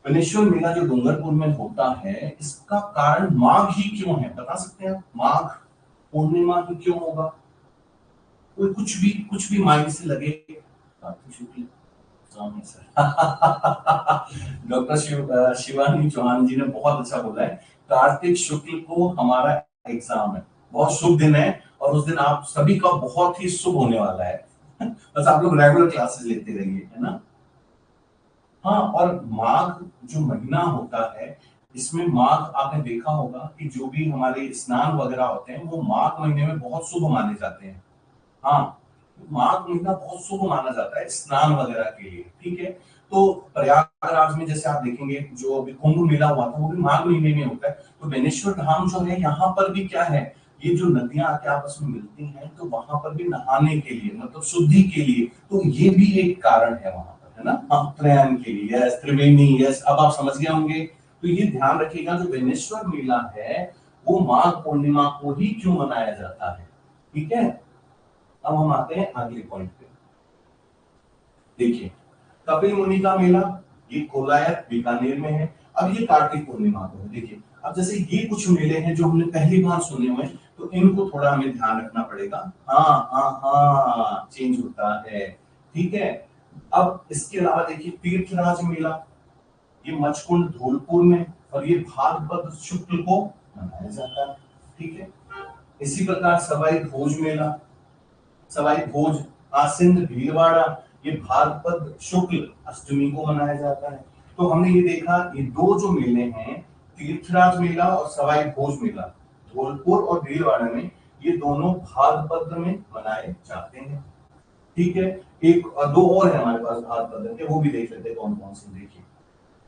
बनेश्वर मेला जो डूंगरपुर में होता है, इसका कारण माघ ही क्यों है, बता सकते हैं आप, माघ पूर्णिमा ही क्यों होगा, कोई कुछ भी माइंड से लगे। कार्तिक शुक्ल, डॉक्टर शिवानी चौहान जी ने बहुत अच्छा बोला है, कार्तिक शुक्ल को हमारा एग्जाम है, बहुत शुभ दिन है, और उस दिन आप सभी का बहुत ही शुभ होने वाला है। बस आप लोग रेगुलर क्लासेस लेते रहिए, है ना। हाँ, और माघ जो महीना होता है, इसमें माघ आपने देखा होगा कि जो भी हमारे स्नान वगैरह होते हैं वो माघ महीने में बहुत शुभ माने जाते हैं, हाँ। माघ महीना बहुत शुभ माना जाता है स्नान वगैरह के लिए, ठीक है। तो प्रयागराज में जैसे आप देखेंगे जो अभी कुंभ मेला हुआ था वो भी माघ महीने में होता है। तो बेनेश्वर धाम जो है यहाँ पर भी क्या है, ये जो नदियां आके आपस में मिलती हैं तो वहां पर भी नहाने के लिए मतलब शुद्धि के लिए, तो ये भी एक कारण है वहां पर, है ना, हम प्रयाण के लिए। यस, त्रिवेणी, यस, अब आप समझ गए होंगे। तो ये ध्यान रखिएगा जो बेनेश्वर मेला है वो माघ पूर्णिमा को ही क्यों मनाया जाता है। ठीक है, अब हम आते हैं अगले पॉइंट पे। देखिए, कपिल मुनि का मेला, ये कोलायत बीकानेर में है। अब ये कार्तिक पूर्णिमा को है। देखिए, अब जैसे ये कुछ मेले हैं जो हमने पहली बार सुने हुए हैं, तो इनको थोड़ा हमें ध्यान रखना पड़ेगा। हाँ हाँ हाँ, चेंज होता है। ठीक है, अब इसके अलावा देखिए तीर्थराज मेला, ये मचकुंड धौलपुर में, और ये भाद्रपद शुक्ल को मनाया जाता है। ठीक है, इसी प्रकार सवाई भोज मेला, सवाई भोज आसिंद भीलवाड़ा, ये भाद्रपद शुक्ल अष्टमी को मनाया जाता है। तो हमने ये देखा ये दो जो मेले हैं, तीर्थराज मेला और सवाई भोज मेला, धौलपुर और भीलवाड़ा में, ये दोनों भाद्रपद में मनाए जाते हैं। ठीक है, एक दो और है हमारे पास भाद्रपद के, वो भी देख लेते हैं कौन कौन से। देखिए,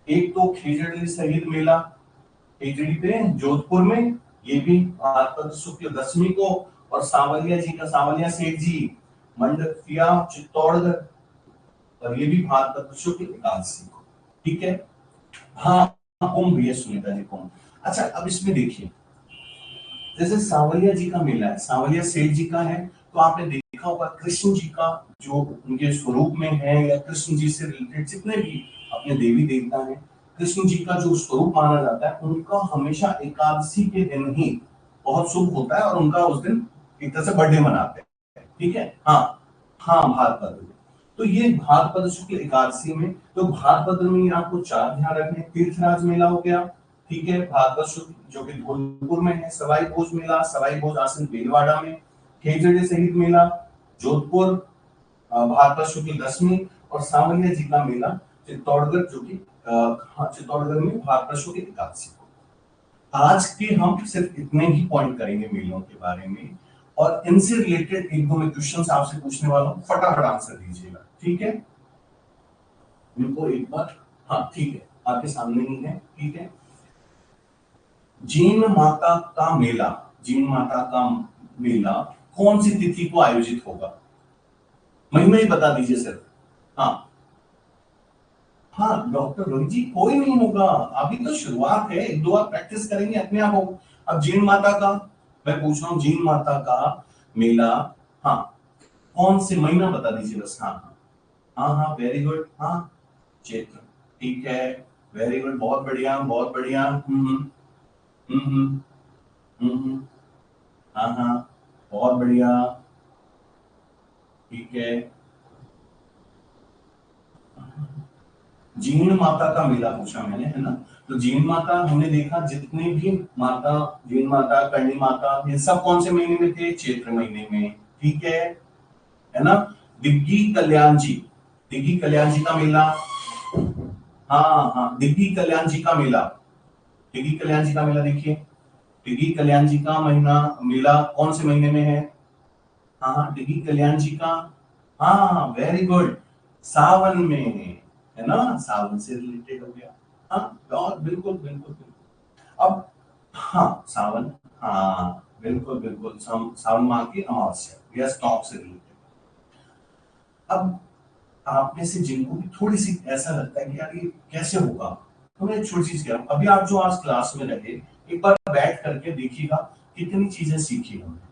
एक तो खेजड़ी शहीद मेला, खेजड़ी पे जोधपुर में, ये भी भाद्रपद शुक्ल दशमी को, और सांवलिया जी का, सांवलिया सेठ जी मंडपिया चित्तौड़गढ़, और ये भी भाद्रपद शुक्ल एकादशी को। ठीक है, हाँ, कुंभ, ये सुनीता जी कुंभ। अच्छा, अब इसमें देखिए जैसे सांवलिया जी का मेला है, सांवलिया सेठ जी का है, तो आपने देखा होगा कृष्ण जी का जो उनके स्वरूप में है, या कृष्ण जी से रिलेटेड जितने भी अपने देवी देवता हैं, कृष्ण जी का जो स्वरूप माना जाता है, उनका हमेशा एकादशी के दिन ही बहुत शुभ होता है, और उनका उस दिन एक तरह से बर्थडे मनाते हैं। ठीक है, हाँ हाँ, भाद्रपद। तो ये भाद्रपद शुक्ल एकादशी में, तो भाद्रपद में आपको चार ध्यान रखने, तीर्थराज मेला हो गया, ठीक है, भाद्रपद शुक्ल जो कि धौलपुर में है, सवाई भोज मेला, सवाई भोज आसन भीलवाड़ा में, खेजड़ी शहीद मेला जोधपुर, भाद्रपद शुक्ल दशमी, और सांवलिया जी का मेला चित्तौड़गढ़ जो कि चित्तौड़गढ़ में भाद्रपद शुक्ल एकादशी को। आज के हम सिर्फ इतने ही पॉइंट करेंगे मेलों के बारे में, और इनसे रिलेटेड एक दो मैं क्वेश्चंस आपसे पूछने वाला हूं, फटाफट आंसर दीजिएगा। ठीक है, इनको एक बार, हाँ ठीक है, आपके सामने ही है। ठीक है, जीन माता का मेला, जीन माता का मेला कौन सी तिथि को आयोजित होगा, महीना ही बता दीजिए सिर्फ। हाँ हाँ, डॉक्टर रोहित जी कोई नहीं होगा, अभी तो शुरुआत है, एक दो बार प्रैक्टिस करेंगे अपने आप होगा। अब जीन माता का मैं पूछ रहा हूँ, जीन माता का मेला, हाँ कौन से महीना बता दीजिए बस। हाँ हाँ हाँ हाँ, वेरी गुड, हाँ चैत्र, ठीक है, वेरी गुड, बहुत बढ़िया बहुत बढ़िया। हम्म हम्म हाँ हाँ, बहुत बढ़िया, ठीक है। जीन माता का मेला पूछा मैंने, है ना, तो जीन माता हमने देखा जितने भी माता, जीन माता, करणी माता, ये सब कौन से महीने में थे, चैत्र महीने में। ठीक है ना। दिग्गी कल्याण जी, दिग्गी कल्याण जी का मेला, हाँ हाँ, दिग्गी कल्याण जी का मेला, दिग्गी कल्याण जी का मेला देखिए, दिग्गी कल्याण जी का महीना मेला कौन से महीने में है, हाँ हाँ, डिग्गी कल्याण जी का, हाँ वेरी गुड, सावन में, है ना, सावन से रिलेटेड हो गया। हाँ, और बिल्कुल बिल्कुल बिल्कुल। अब हाँ सावन, हाँ बिल्कुल बिल्कुल, सावन माह की अमावस्या या स्टॉक से रिलेटेड। अब आप में से जिनको भी थोड़ी सी ऐसा लगता है कि यार ये कैसे होगा, तो मैं एक छोटी चीज कह रहा हूँ, अभी आप जो आज क्लास में रहे, एक बार बैठ करके देखिएगा कितनी चीजें सीखी हमने।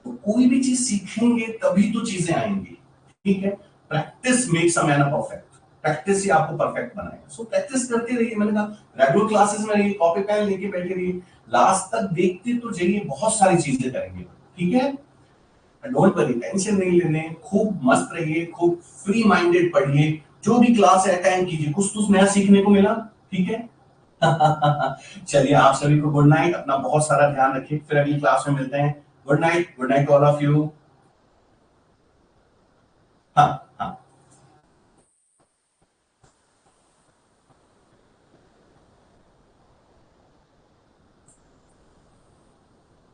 तो कोई भी चीज सीखेंगे तभी तो चीजें आएंगी। ठीक है, practice makes a man perfect, practice ही आपको परफेक्ट बनाएगा। सो प्रैक्टिस करते रहिए, मैंने कहा रेगुलर क्लासेस में रहिए, कॉपी पेन लेके बैठे रहिए, लास्ट तक देखते तो जाइए, बहुत सारी चीजें करेंगे। ठीक है, डोंट वरी, टेंशन नहीं लेने, खूब मस्त रहिए, खूब फ्री माइंडेड पढ़िए, जो भी क्लास है अटेंड कीजिए, कुछ कुछ नया सीखने को मिला। ठीक है चलिए, आप सभी को गुड नाइट, अपना बहुत सारा ध्यान रखिए, फिर अगली क्लास में मिलते हैं। Good night, good night all of you. हाँ